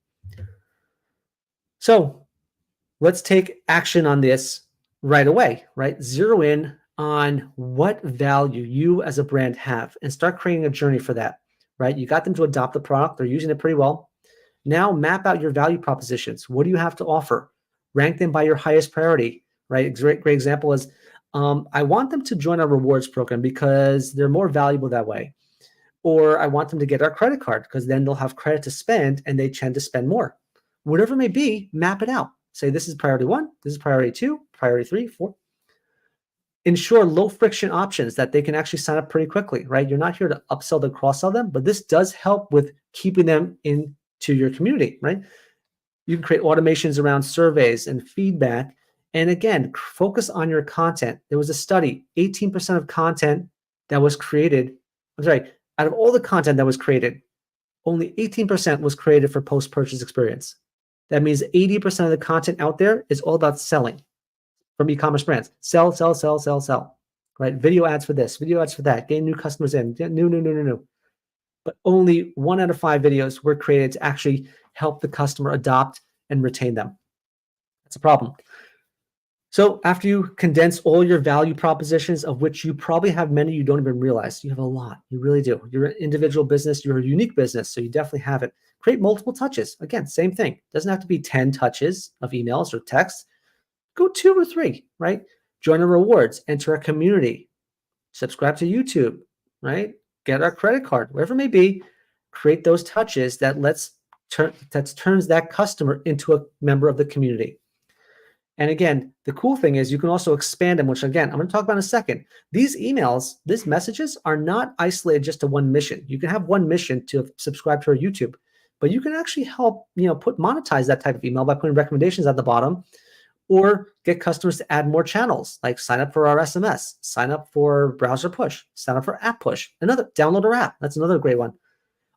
A: So let's take action on this right away, right? Zero in on what value you as a brand have and start creating a journey for that, right? You got them to adopt the product. They're using it pretty well. Now map out your value propositions. What do you have to offer? Rank them by your highest priority, right? A great example is I want them to join our rewards program because they're more valuable that way. Or I want them to get our credit card because then they'll have credit to spend and they tend to spend more. Whatever it may be, map it out. Say this is priority 1, this is priority 2, priority 3, 4. Ensure low friction options that they can actually sign up pretty quickly, right? You're not here to upsell them, cross-sell them, but this does help with keeping them into your community, right? You can create automations around surveys and feedback. And again, focus on your content. There was a study, 18% of content that was created, out of all the content that was created, only 18% was created for post-purchase experience. That means 80% of the content out there is all about selling from e-commerce brands. Sell, sell, sell, sell, sell, right? Video ads for this, video ads for that, getting new customers in, new. But only 1 out of 5 videos were created to actually help the customer adopt and retain them. That's a problem. So after you condense all your value propositions, of which you probably have many you don't even realize, you have a lot, you really do. You're an individual business, you're a unique business, so you definitely have it. Create multiple touches. Again, same thing. Doesn't have to be 10 touches of emails or text. Go 2 or 3, right? Join our rewards, enter our community, subscribe to YouTube, right? Get our credit card, whatever it may be. Create those touches that turns that customer into a member of the community. And again, the cool thing is you can also expand them, which again, I'm going to talk about in a second. These emails, these messages are not isolated just to one mission. You can have one mission to subscribe to our YouTube, but you can actually help, monetize that type of email by putting recommendations at the bottom or get customers to add more channels, like sign up for our SMS, sign up for browser push, sign up for app push, download our app. That's another great one.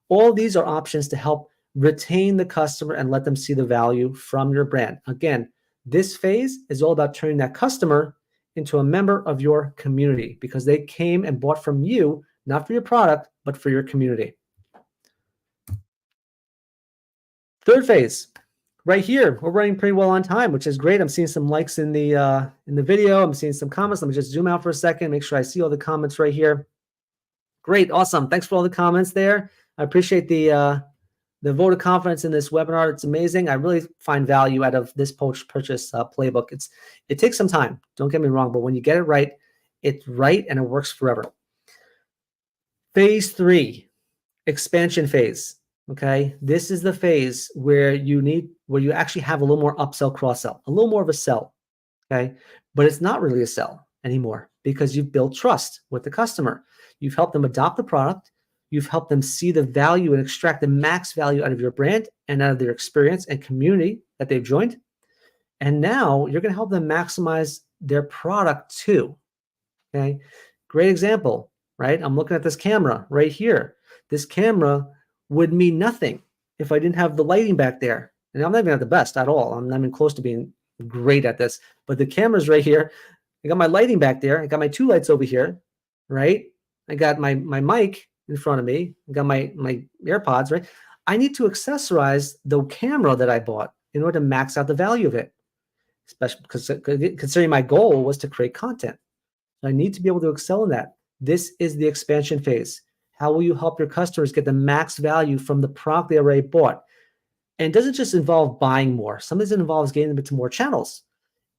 A: All these are options to help retain the customer and let them see the value from your brand. Again, this phase is all about turning that customer into a member of your community because they came and bought from you, not for your product, but for your community. Third phase, Right here, we're running pretty well on time, which is great. I'm seeing some likes in the video. I'm seeing some comments. Let me just zoom out for a second, make sure I see all the comments right here. Great, awesome. Thanks for all the comments there. I appreciate the vote of confidence in this webinar. It's amazing. I really find value out of this post-purchase playbook. It takes some time. Don't get me wrong, but when you get it right, it's right and it works forever. Phase 3, expansion phase. Okay, this is the phase where you actually have a little more upsell, cross-sell, a little more of a sell. Okay, but it's not really a sell anymore because you've built trust with the customer. You've helped them adopt the product. You've helped them see the value and extract the max value out of your brand and out of their experience and community that they've joined. And now you're going to help them maximize their product too. Okay, great example, right? I'm looking at this camera right here. This camera would mean nothing if I didn't have the lighting back there. And I'm not even at the best at all. I'm not even close to being great at this. But the camera's right here. I got my lighting back there. I got my 2 lights over here, right? I got my mic in front of me. I got my AirPods, right? I need to accessorize the camera that I bought in order to max out the value of it, especially because considering my goal was to create content. I need to be able to excel in that. This is the expansion phase. How will you help your customers get the max value from the product they already bought? And it doesn't just involve buying more. Sometimes it involves getting them into more channels.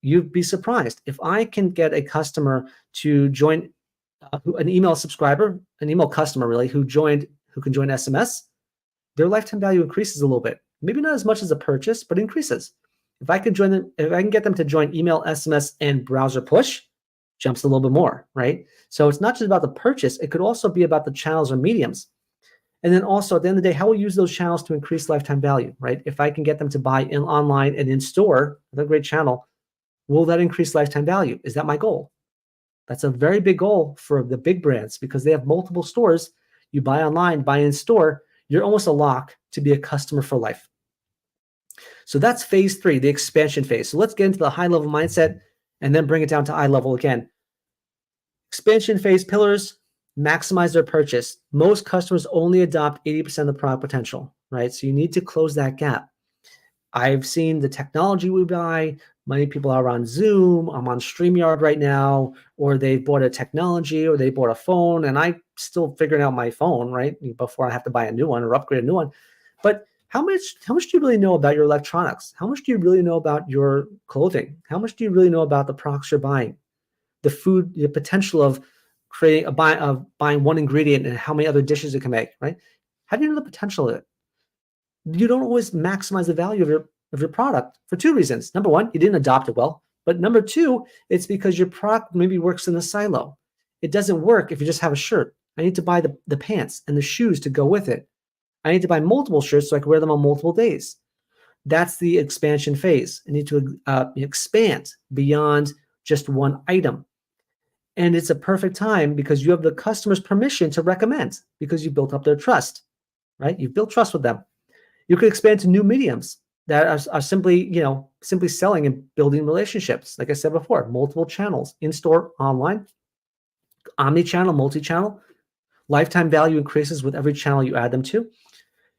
A: You'd be surprised. If I can get a customer to join, an email subscriber, an email customer really, who can join SMS, their lifetime value increases a little bit. Maybe not as much as a purchase, but increases. If I can get them to join email, SMS, and browser push, jumps a little bit more, right? So it's not just about the purchase. It could also be about the channels or mediums. And then also at the end of the day, how we use those channels to increase lifetime value, right? If I can get them to buy online and in store with a great channel, will that increase lifetime value? Is that my goal? That's a very big goal for the big brands because they have multiple stores. You buy online, buy in store, you're almost a lock to be a customer for life. So that's phase 3, the expansion phase. So let's get into the high level mindset and then bring it down to eye level again. Expansion phase pillars, maximize their purchase. Most customers only adopt 80% of the product potential, right? So you need to close that gap. I've seen the technology we buy. Many people are on Zoom. I'm on StreamYard right now, or they bought a technology or they bought a phone, and I'm still figuring out my phone, right? Before I have to buy a new one or upgrade a new one. But how much do you really know about your electronics? How much do you really know about your clothing? How much do you really know about the products you're buying? The food, the potential of buying one ingredient and how many other dishes it can make, right? How do you know the potential of it? You don't always maximize the value of your product for 2 reasons. Number 1, you didn't adopt it well. But number 2, it's because your product maybe works in a silo. It doesn't work if you just have a shirt. I need to buy the pants and the shoes to go with it. I need to buy multiple shirts so I can wear them on multiple days. That's the expansion phase. I need to expand beyond just one item. And it's a perfect time because you have the customer's permission to recommend because you built up their trust, right? You've built trust with them. You could expand to new mediums that are simply selling and building relationships. Like I said before, multiple channels, in-store, online, omni-channel, multi-channel. Lifetime value increases with every channel you add them to.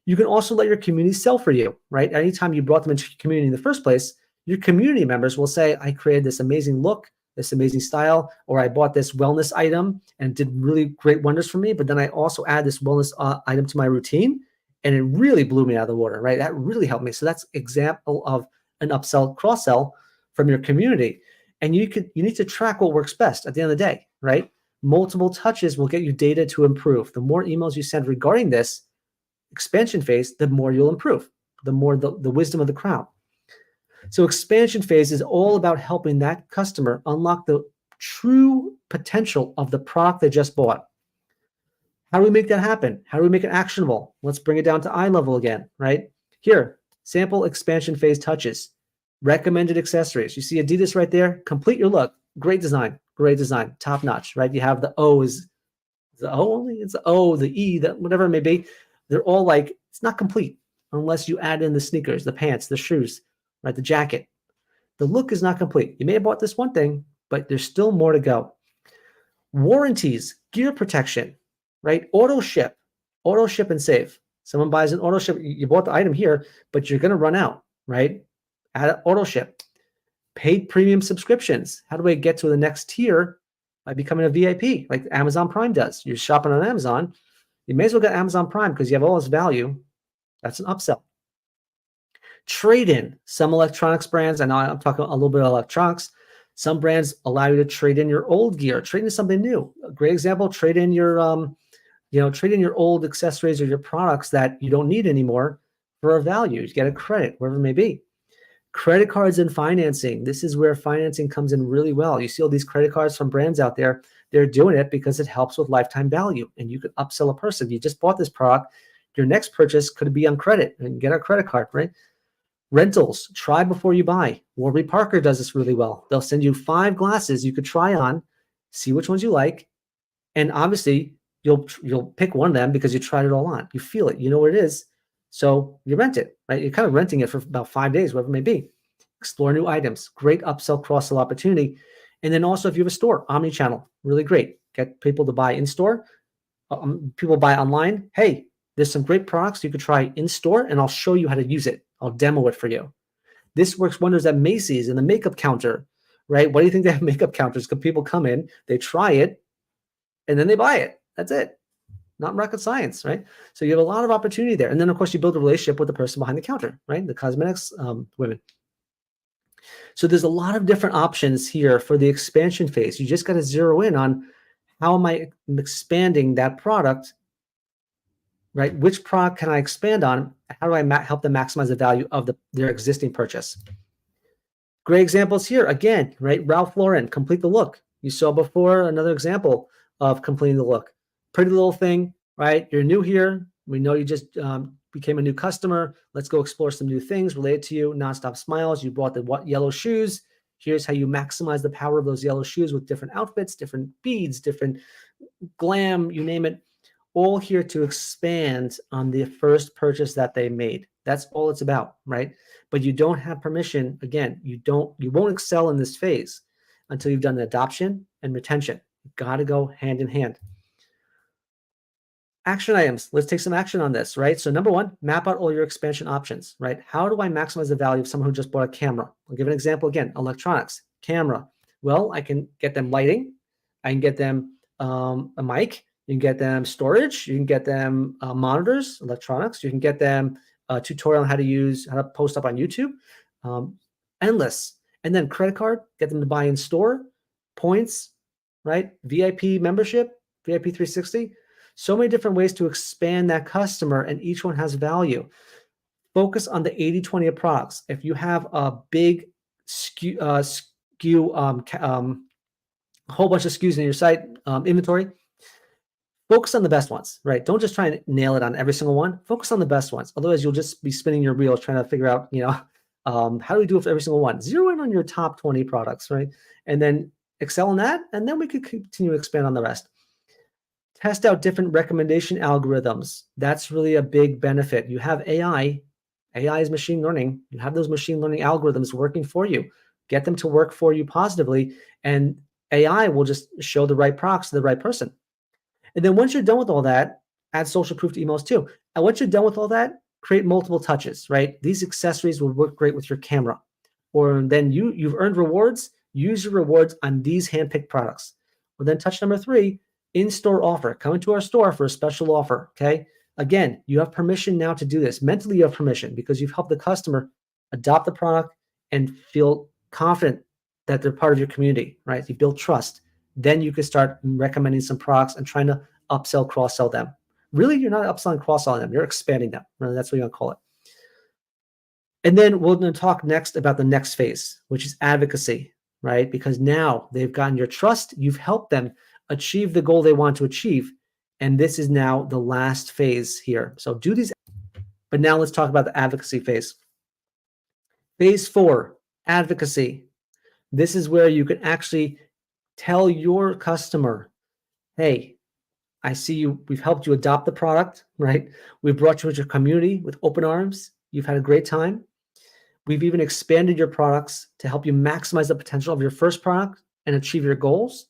A: You can also let your community sell for you, right? Anytime you brought them into your community in the first place, your community members will say, I created this amazing look, this amazing style, or I bought this wellness item and did really great wonders for me. But then I also add this wellness item to my routine, and it really blew me out of the water, right? That really helped me. So that's example of an upsell, cross-sell from your community. And you need to track what works best at the end of the day, right? Multiple touches will get you data to improve. The more emails you send regarding this expansion phase, the more you'll improve, the more the wisdom of the crowd. So expansion phase is all about helping that customer unlock the true potential of the product they just bought. How do we make that happen? How do we make it actionable? Let's bring it down to eye level again, right? Here, sample expansion phase touches. Recommended accessories. You see Adidas right there? Complete your look. Great design, top notch, right? You have the O's, the O only? It's the O, the E, that whatever it may be. They're all like, it's not complete unless you add in the sneakers, the pants, the shoes, right? The jacket. The look is not complete. You may have bought this one thing, but there's still more to go. Warranties, gear protection, right? Auto ship and save. Someone buys an auto ship. You bought the item here, but you're going to run out. right? Add auto ship. Paid premium subscriptions. How do I get to the next tier? By becoming a VIP, like Amazon Prime does. You're shopping on Amazon. You may as well get Amazon Prime because you have all this value. That's an upsell. Trade in. Some electronics brands, I know I'm talking a little bit of electronics. Some brands allow you to trade in your old gear, trade in something new. A great example, trade in your trade in your old accessories or your products that you don't need anymore for a value. You get a credit, wherever it may be. Credit cards and financing. This is where financing comes in really well. You see all these credit cards from brands out there. They're doing it because it helps with lifetime value. And you could upsell a person. You just bought this product. Your next purchase could be on credit and get a credit card, right? Rentals. Try before you buy. Warby Parker does this really well. They'll send you 5 glasses you could try on, see which ones you like. And obviously, you'll pick one of them because you tried it all on. You feel it. You know what it is. So you rent it, right? You're kind of renting it for about 5 days, whatever it may be. Explore new items. Great upsell, cross-sell opportunity. And then also if you have a store, omni-channel, really great. Get people to buy in-store. People buy online. Hey, there's some great products you could try in-store, and I'll show you how to use it. I'll demo it for you. This works wonders at Macy's and the makeup counter, right? Why do you think they have makeup counters? Because people come in, they try it, and then they buy it. That's it. Not rocket science, right? So you have a lot of opportunity there. And then, of course, you build a relationship with the person behind the counter, right? The cosmetics women. So there's a lot of different options here for the expansion phase. You just got to zero in on how am I expanding that product, right? Which product can I expand on? How do I help them maximize the value of their existing purchase? Great examples here. Again, right? Ralph Lauren, complete the look. You saw before another example of completing the look. Pretty little thing, right? You're new here. We know you just became a new customer. Let's go explore some new things related to you. Nonstop smiles. You bought the yellow shoes. Here's how you maximize the power of those yellow shoes with different outfits, different beads, different glam, you name it. All here to expand on the first purchase that they made. That's all it's about, right? But you don't have permission. Again, you won't excel in this phase until you've done adoption and retention. You've got to go hand in hand. Action items. Let's take some action on this, right? So number one, map out all your expansion options, right? How do I maximize the value of someone who just bought a camera? I'll give an example again, electronics, camera. Well, I can get them lighting. I can get them a mic. You can get them storage. You can get them monitors, electronics. You can get them a tutorial on how to post up on YouTube. Endless. And then credit card, get them to buy in store, points, right? VIP membership, VIP 360. So many different ways to expand that customer, and each one has value. Focus on the 80-20 of products. If you have a big SKU, a whole bunch of SKUs in your site inventory, focus on the best ones, right? Don't just try and nail it on every single one. Focus on the best ones. Otherwise, you'll just be spinning your wheels trying to figure out, how do we do it for every single one? Zero in on your top 20 products, right? And then excel in that, and then we could continue to expand on the rest. Test out different recommendation algorithms. That's really a big benefit. You have AI. AI is machine learning. You have those machine learning algorithms working for you. Get them to work for you positively, and AI will just show the right products to the right person. And then once you're done with all that, add social proof to emails too. And once you're done with all that, create multiple touches, right? These accessories will work great with your camera. Or then you've earned rewards. Use your rewards on these handpicked products. Well, then touch number 3, in-store offer. Come into our store for a special offer, okay? Again, you have permission now to do this. Mentally, you have permission because you've helped the customer adopt the product and feel confident that they're part of your community, right? You build trust. Then you can start recommending some products and trying to upsell, cross-sell them. Really, you're not upselling, cross-selling them. You're expanding them. Really, that's what you're going to call it. And then we're going to talk next about the next phase, which is advocacy, right? Because now they've gotten your trust. You've helped them achieve the goal they want to achieve. And this is now the last phase here. So do these. But now let's talk about the advocacy phase. Phase 4, advocacy. This is where you can actually tell your customer, hey, I see you, we've helped you adopt the product, right? We've brought you into your community with open arms. You've had a great time. We've even expanded your products to help you maximize the potential of your first product and achieve your goals.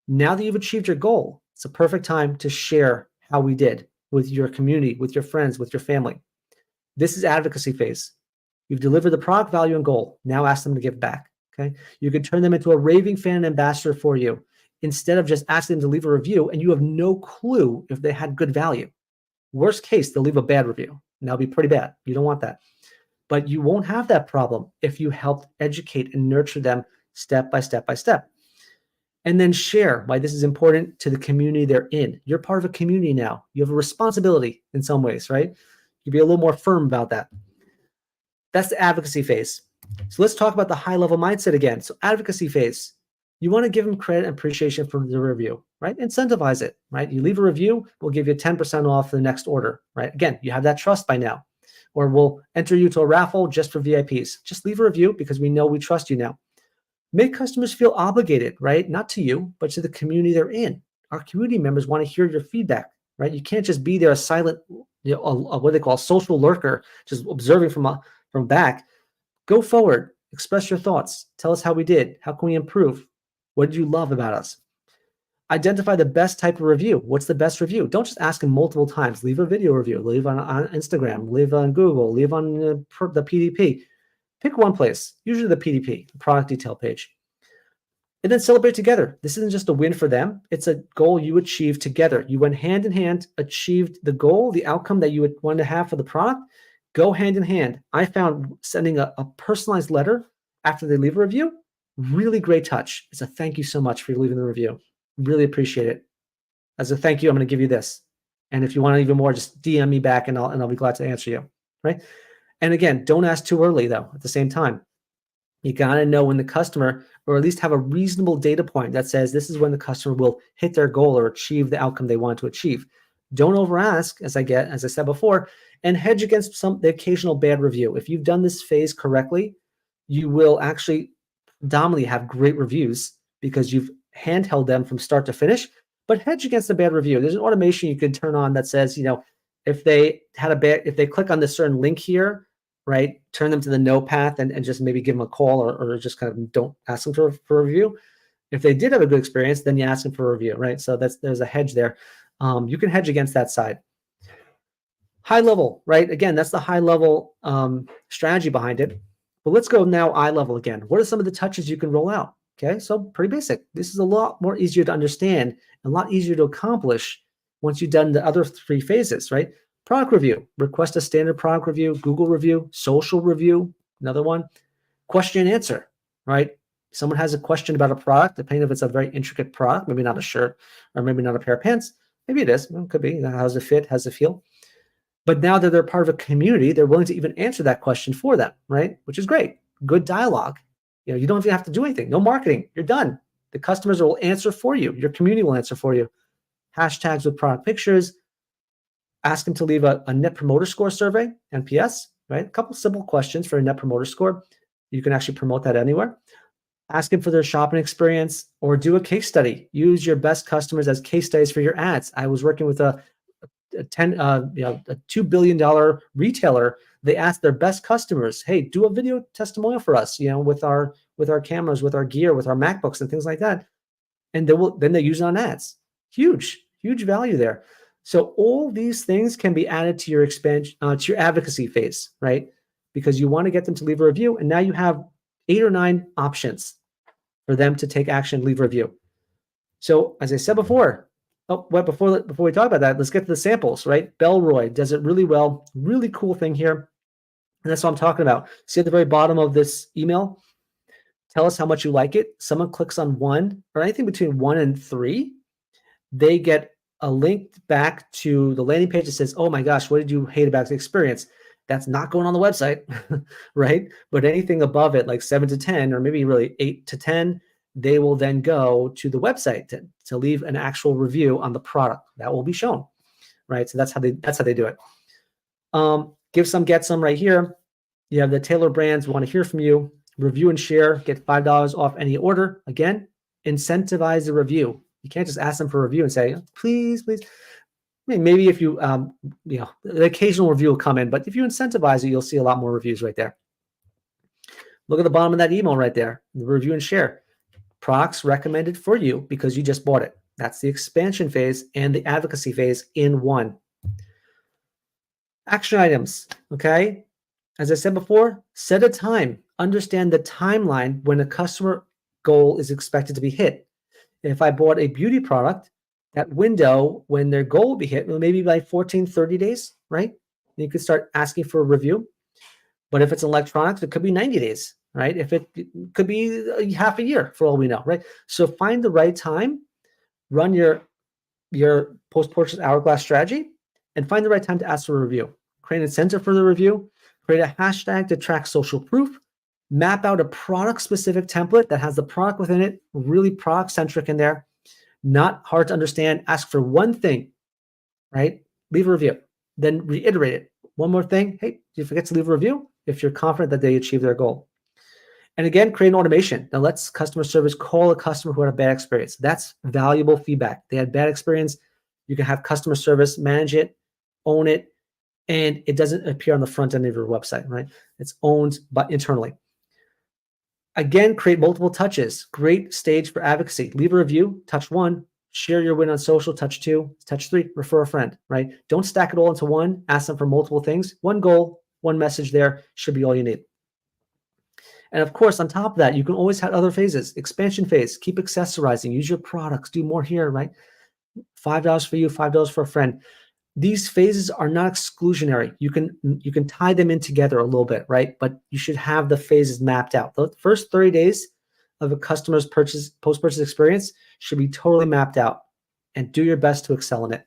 A: Now that you've achieved your goal, it's a perfect time to share how we did with your community, with your friends, with your family. This is advocacy phase. You've delivered the product value and goal. Now ask them to give back. Okay. You can turn them into a raving fan and ambassador for you instead of just asking them to leave a review and you have no clue if they had good value. Worst case, they'll leave a bad review. And that'll be pretty bad. You don't want that. But you won't have that problem if you help educate and nurture them step by step by step. And then share why this is important to the community they're in. You're part of a community now. You have a responsibility in some ways, right? You be a little more firm about that. That's the advocacy phase. So let's talk about the high level mindset again. So advocacy phase, you want to give them credit and appreciation for the review, right? Incentivize it, right? You leave a review, we'll give you 10% off the next order, right? Again, you have that trust by now. Or we'll enter you to a raffle just for VIPs. Just leave a review because we know we trust you now. Make customers feel obligated, right? Not to you, but to the community they're in. Our community members want to hear your feedback, right? You can't just be there a silent, what they call a social lurker, just observing from back. Go forward, express your thoughts. Tell us how we did. How can we improve? What did you love about us? Identify the best type of review. What's the best review? Don't just ask them multiple times. Leave a video review. Leave on Instagram. Leave on Google. Leave on the PDP. Pick one place, usually the PDP, the product detail page. And then celebrate together. This isn't just a win for them. It's a goal you achieved together. You went hand in hand, achieved the goal, the outcome that you would want to have for the product. Go hand in hand. I found sending a personalized letter after they leave a review, really great touch. It's a thank you so much for leaving the review. Really appreciate it. As a thank you, I'm going to give you this. And if you want even more, just DM me back and I'll be glad to answer you, right? And again, don't ask too early though, at the same time. You got to know when the customer, or at least have a reasonable data point that says this is when the customer will hit their goal or achieve the outcome they want to achieve. Don't over ask, as I said before, and hedge against the occasional bad review. If you've done this phase correctly, you will actually predominantly have great reviews because you've handheld them from start to finish. But hedge against the bad review. There's an automation you can turn on that says, if they click on this certain link here, right, turn them to the no path and just maybe give them a call or just kind of don't ask them for a review. If they did have a good experience, then you ask them for a review, right? So there's a hedge there. You can hedge against that side. High level, right? Again, that's the high level strategy behind it. But let's go now eye level again. What are some of the touches you can roll out? Okay, so pretty basic. This is a lot more easier to understand and a lot easier to accomplish once you've done the other three phases, right? Product review, request a standard product review, Google review, social review, another one. Question and answer, right? Someone has a question about a product, depending if it's a very intricate product, maybe not a shirt or maybe not a pair of pants. Maybe it is, it could be. How does it fit? How does it feel? But now that they're part of a community, they're willing to even answer that question for them, right? Which is great. Good dialogue. You don't even have to do anything. No marketing. You're done. The customers will answer for you. Your community will answer for you. Hashtags with product pictures. Ask them to leave a Net Promoter Score survey, NPS, right? A couple simple questions for a Net Promoter Score. You can actually promote that anywhere. Ask them for their shopping experience or do a case study. Use your best customers as case studies for your ads. I was working with a $2 billion retailer. They asked their best customers, hey, do a video testimonial for us, with our cameras, with our gear, with our MacBooks and things like that. And then they use it on ads. Huge value there. So all these things can be added to your expansion, to your advocacy phase, right? Because you want to get them to leave a review. And now you have 8 or 9 options for them to take action, leave a review. So as I said before, before we talk about that, let's get to the samples, right? Bellroy does it really well. Really cool thing here. And that's what I'm talking about. See at the very bottom of this email, tell us how much you like it. Someone clicks on 1 or anything between 1 and 3, they get a link back to the landing page that says, oh my gosh, what did you hate about the experience? That's not going on the website, right? But anything above it, like 7 to 10, or maybe really 8 to 10, they will then go to the website to leave an actual review on the product that will be shown, right? So that's how they do it. Give some, get some right here. You have the Taylor Brands want to hear from you. Review and share, get $5 off any order. Again, incentivize the review. You can't just ask them for a review and say, please. I mean, maybe if you, the occasional review will come in, but if you incentivize it, you'll see a lot more reviews right there. Look at the bottom of that email right there, the review and share. Products recommended for you because you just bought it. That's the expansion phase and the advocacy phase in one. Action items, okay? As I said before, set a time. Understand the timeline when a customer goal is expected to be hit. If I bought a beauty product, that window when their goal will be hit, well, maybe by 14, 30 days, right? You could start asking for a review. But if it's electronics, it could be 90 days, right? If it could be half a year for all we know, right? So find the right time, run your post-purchase hourglass strategy, and find the right time to ask for a review. Create an incentive for the review, create a hashtag to track social proof, map out a product-specific template that has the product within it, really product-centric in there, not hard to understand. Ask for one thing, right? Leave a review, then reiterate it. One more thing. Hey, did you forget to leave a review? If you're confident that they achieve their goal. And again, create an automation that lets customer service call a customer who had a bad experience. That's valuable feedback. They had bad experience. You can have customer service manage it, own it, and it doesn't appear on the front end of your website, right? It's owned by internally. Again, create multiple touches. Great stage for advocacy. Leave a review, touch one, share your win on social, touch two, touch three, refer a friend, right? Don't stack it all into one, ask them for multiple things. One goal, one message there should be all you need. And of course, on top of that, you can always have other phases. Expansion phase, keep accessorizing, use your products, do more here, right? $5 for you, $5 for a friend. These phases are not exclusionary. You can tie them in together a little bit, right? But you should have the phases mapped out. The first 30 days of a customer's post-purchase experience should be totally mapped out, and do your best to excel in it.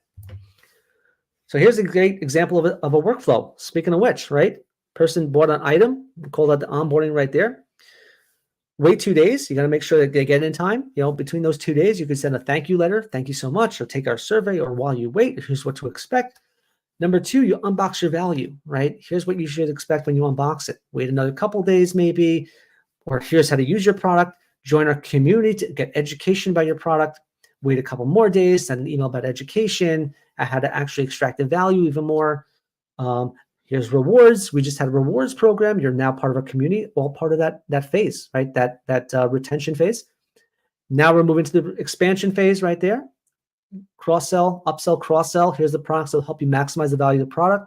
A: So here's a great example of a workflow. Speaking of which, right? Person bought an item, called out the onboarding right there. Wait 2 days. You got to make sure that they get in time. Between those 2 days, you can send a thank you letter. Thank you so much. Or take our survey. Or while you wait, here's what to expect. Number two, you unbox your value, right? Here's what you should expect when you unbox it. Wait another couple days maybe. Or here's how to use your product. Join our community to get education about your product. Wait a couple more days. Send an email about education, how to actually extract the value even more. Here's rewards. We just had a rewards program. You're now part of our community, all part of that phase, right? That retention phase. Now we're moving to the expansion phase right there. Cross-sell, upsell, cross-sell. Here's the products that will help you maximize the value of the product.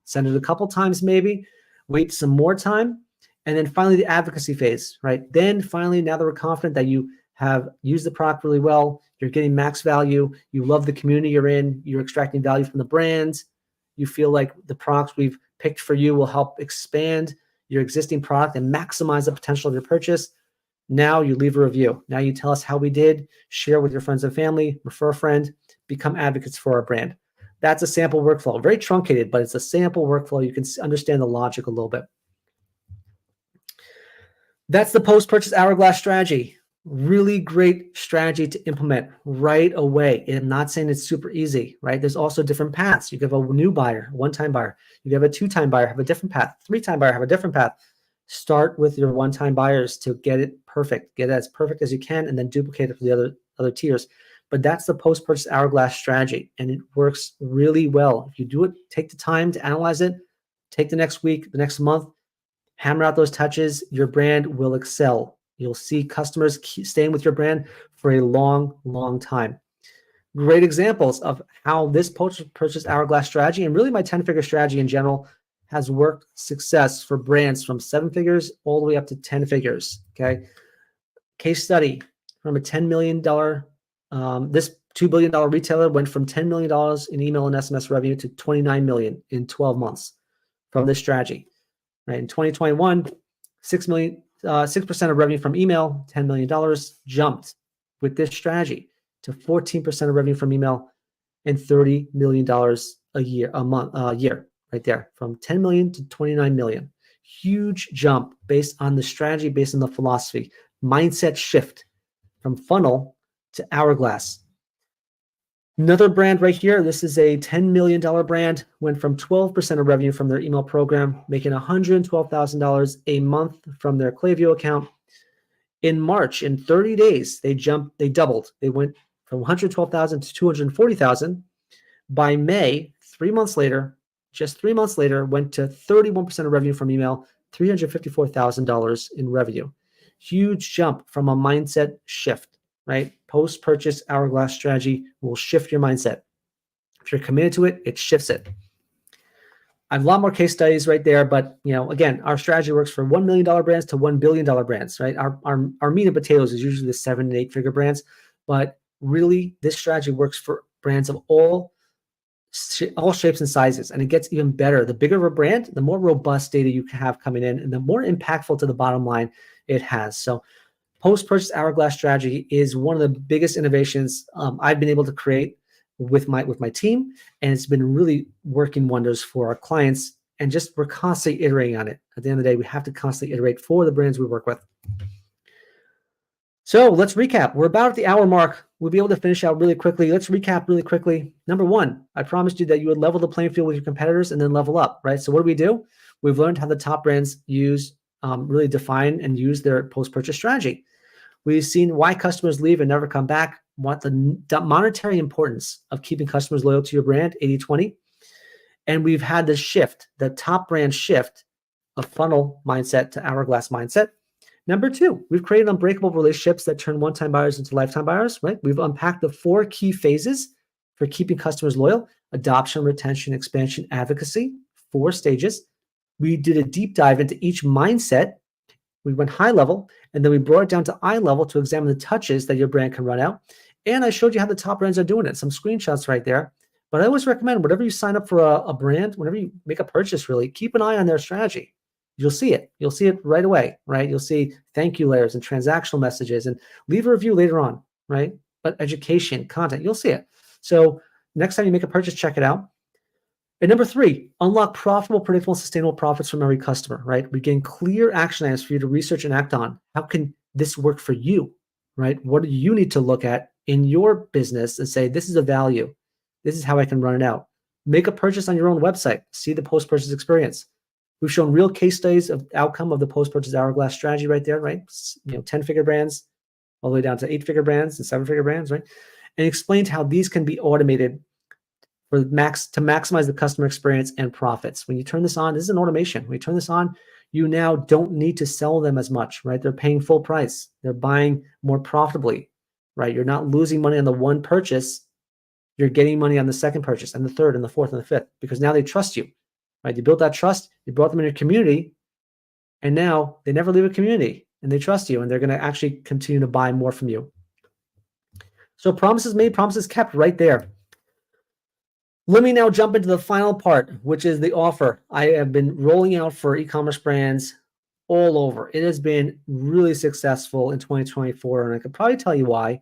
A: Send it a couple times maybe. Wait some more time. And then finally the advocacy phase, right? Then finally, now that we're confident that you have used the product really well, you're getting max value, you love the community you're in, you're extracting value from the brands, you feel like the products we've picked for you will help expand your existing product and maximize the potential of your purchase. Now you leave a review. Now you tell us how we did, share with your friends and family, refer a friend, become advocates for our brand. That's a sample workflow. Very truncated, but it's a sample workflow. You can understand the logic a little bit. That's the post-purchase hourglass strategy. Really great strategy to implement right away. I'm not saying it's super easy, right? There's also different paths. You could have a new buyer, one-time buyer. You could have a two-time buyer, have a different path. Three-time buyer, have a different path. Start with your one-time buyers to get it perfect. Get it as perfect as you can, and then duplicate it for the other tiers. But that's the post-purchase hourglass strategy, and it works really well. If you do it, take the time to analyze it, take the next week, the next month, hammer out those touches, your brand will excel. You'll see customers staying with your brand for a long, long time. Great examples of how this post-purchase hourglass strategy, and really my 10-figure strategy in general, has worked success for brands from 7 figures all the way up to 10 figures, okay? Case study from a $10 million, this $2 billion retailer went from $10 million in email and SMS revenue to $29 million in 12 months from this strategy. Right, in 2021, 6% of revenue from email, $10 million, jumped with this strategy to 14% of revenue from email and $30 million a year, right there, from 10 million to 29 million. Huge jump based on the strategy, based on the philosophy, mindset shift from funnel to hourglass. Another brand right here, this is a $10 million brand, went from 12% of revenue from their email program, making $112,000 a month from their Klaviyo account. In March, in 30 days, they doubled. They went from 112,000 to 240,000. By May, 3 months later, just 3 months later, went to 31% of revenue from email, $354,000 in revenue. Huge jump from a mindset shift, right? Post-purchase hourglass strategy will shift your mindset. If you're committed to it, it shifts it. I have a lot more case studies right there, but again, our strategy works for $1 million brands to $1 billion brands, right? Our meat and potatoes is usually the 7 and 8 figure brands, but really this strategy works for brands of all shapes and sizes, and it gets even better. The bigger of a brand, the more robust data you can have coming in, and the more impactful to the bottom line it has. So post-purchase hourglass strategy is one of the biggest innovations I've been able to create with my team, and it's been really working wonders for our clients. And just we're constantly iterating on it. At the end of the day, we have to constantly iterate for the brands we work with. So let's recap. We're about at the hour mark. We'll be able to finish out really quickly. Let's recap really quickly. Number one, I promised you that you would level the playing field with your competitors and then level up, right? So what do? We've learned how the top brands really define and use their post-purchase strategy. We've seen why customers leave and never come back, what the monetary importance of keeping customers loyal to your brand, 80-20. And we've had the shift, the top brand shift of funnel mindset to hourglass mindset. Number two, we've created unbreakable relationships that turn one-time buyers into lifetime buyers, right? We've unpacked the 4 key phases for keeping customers loyal: adoption, retention, expansion, advocacy, 4 stages. We did a deep dive into each mindset. We went high level, and then we brought it down to eye level to examine the touches that your brand can run out. And I showed you how the top brands are doing it, some screenshots right there. But I always recommend, whenever you sign up for a brand, whenever you make a purchase, really keep an eye on their strategy. You'll see it. You'll see it right away, right? You'll see thank you layers and transactional messages, and leave a review later on, right? But education, content, you'll see it. So next time you make a purchase, check it out. And number 3, unlock profitable, predictable, and sustainable profits from every customer, right? We gain clear action items for you to research and act on. How can this work for you, right? What do you need to look at in your business and say, this is a value. This is how I can run it out. Make a purchase on your own website. See the post-purchase experience. We've shown real case studies of outcome of the post-purchase hourglass strategy right there, right? 10-figure brands all the way down to 8-figure brands and 7-figure brands, right? And explained how these can be automated to maximize the customer experience and profits. When you turn this on, this is an automation. When you turn this on, you now don't need to sell them as much, right? They're paying full price. They're buying more profitably, right? You're not losing money on the one purchase. You're getting money on the second purchase and the third and the fourth and the fifth, because now they trust you, right? You built that trust, you brought them in your community, and now they never leave a community and they trust you, and they're going to actually continue to buy more from you. So promises made, promises kept right there. Let me now jump into the final part, which is the offer I have been rolling out for e-commerce brands all over. It has been really successful in 2024, and I could probably tell you why.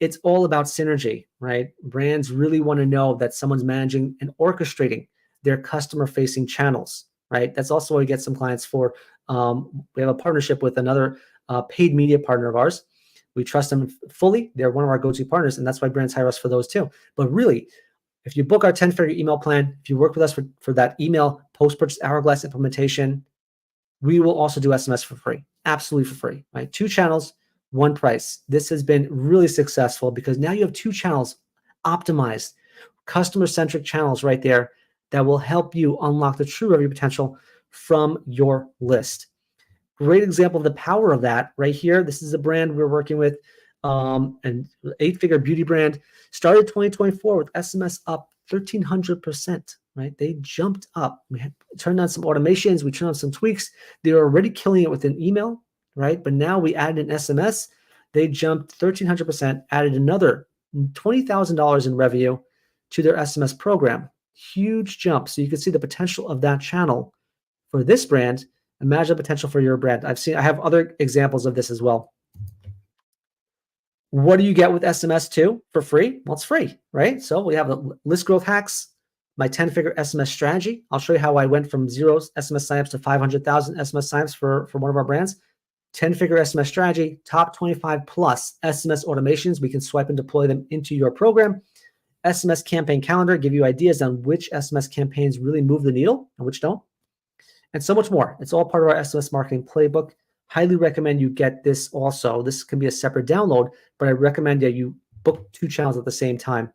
A: It's all about synergy, right? Brands really want to know that someone's managing and orchestrating their customer-facing channels, right? That's also why we get some clients for. We have a partnership with another paid media partner of ours. We trust them fully. They're one of our go-to partners, and that's why brands hire us for those too. But really, if you book our 10-figure email plan, if you work with us for that email post-purchase hourglass implementation, we will also do SMS for free, absolutely for free, right? 2 channels, 1 price. This has been really successful because now you have 2 channels optimized, customer-centric channels right there that will help you unlock the true revenue potential from your list. Great example of the power of that right here. This is a brand we're working with, an 8-figure beauty brand. Started 2024 with SMS up 1,300%, right? They jumped up. We turned on some automations. We turned on some tweaks. They were already killing it with an email, right? But now we added an SMS. They jumped 1,300%, added another $20,000 in revenue to their SMS program. Huge jump. So you can see the potential of that channel for this brand. Imagine the potential for your brand. I have other examples of this as well. What do you get with SMS too for free? Well, it's free, right? So we have the list growth hacks, my 10-figure SMS strategy. I'll show you how I went from 0 SMS signups to 500,000 SMS signups for one of our brands. 10-figure SMS strategy, top 25 plus SMS automations. We can swipe and deploy them into your program. SMS campaign calendar, give you ideas on which SMS campaigns really move the needle and which don't. And so much more. It's all part of our SMS marketing playbook. Highly recommend you get this also. This can be a separate download, but I recommend that you book 2 channels at the same time.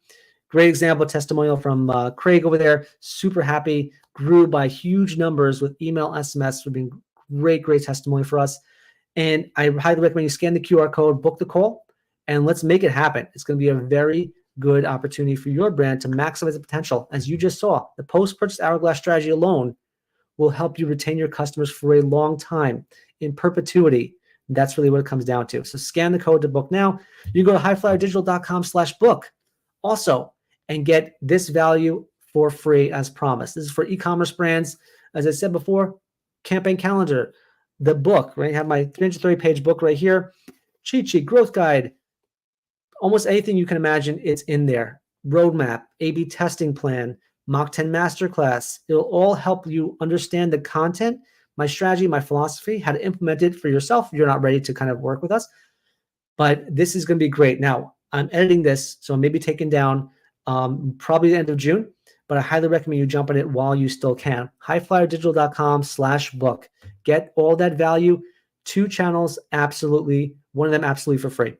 A: Great example, testimonial from Craig over there. Super happy, grew by huge numbers with email, SMS. Would be great testimony for us. And I highly recommend you scan the QR code, book the call, and let's make it happen. It's going to be a very good opportunity for your brand to maximize the potential. As you just saw, the post-purchase hourglass strategy alone will help you retain your customers for a long time in perpetuity. That's really what it comes down to. So scan the code to book now. You go to highflyerdigital.com/book also and get this value for free as promised. This is for e-commerce brands. As I said before, campaign calendar, the book, right? I have my 330-page book right here, cheat sheet, growth guide, almost anything you can imagine, it's in there. Roadmap, A/B testing plan, Mach 10 masterclass. It'll all help you understand the content, my strategy, my philosophy, how to implement it for yourself if you're not ready to kind of work with us. But this is going to be great. Now, I'm editing this, so maybe taken down probably the end of June, but I highly recommend you jump on it while you still can. highflyerdigital.com/book. Get all that value, 2 channels, absolutely, one of them absolutely for free.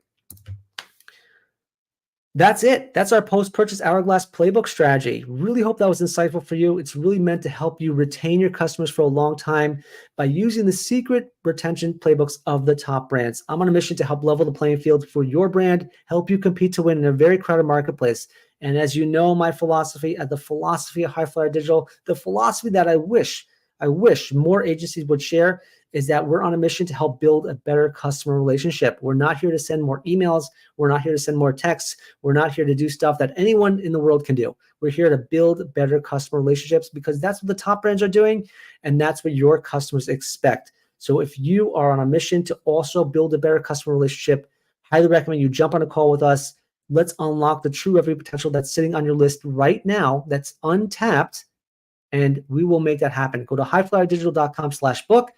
A: That's it. That's our post-purchase hourglass playbook strategy. Really hope that was insightful for you. It's really meant to help you retain your customers for a long time by using the secret retention playbooks of the top brands. I'm on a mission to help level the playing field for your brand, help you compete to win in a very crowded marketplace. And as you know, my philosophy, the philosophy of High Flyer Digital, the philosophy that I wish more agencies would share, is that we're on a mission to help build a better customer relationship. We're not here to send more emails. We're not here to send more texts. We're not here to do stuff that anyone in the world can do. We're here to build better customer relationships because that's what the top brands are doing, and that's what your customers expect. So if you are on a mission to also build a better customer relationship, highly recommend you jump on a call with us. Let's unlock the true revenue potential that's sitting on your list right now that's untapped, and we will make that happen. Go to highflyerdigital.com/book.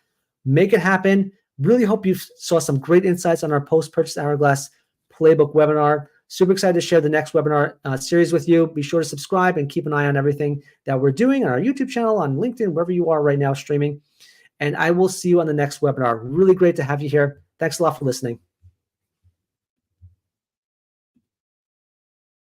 A: Make it happen. Really hope you saw some great insights on our post-purchase hourglass playbook webinar. Super excited to share the next webinar series with you. Be sure to subscribe and keep an eye on everything that we're doing on our YouTube channel, on LinkedIn, wherever you are right now streaming. And I will see you on the next webinar. Really great to have you here. Thanks a lot for listening.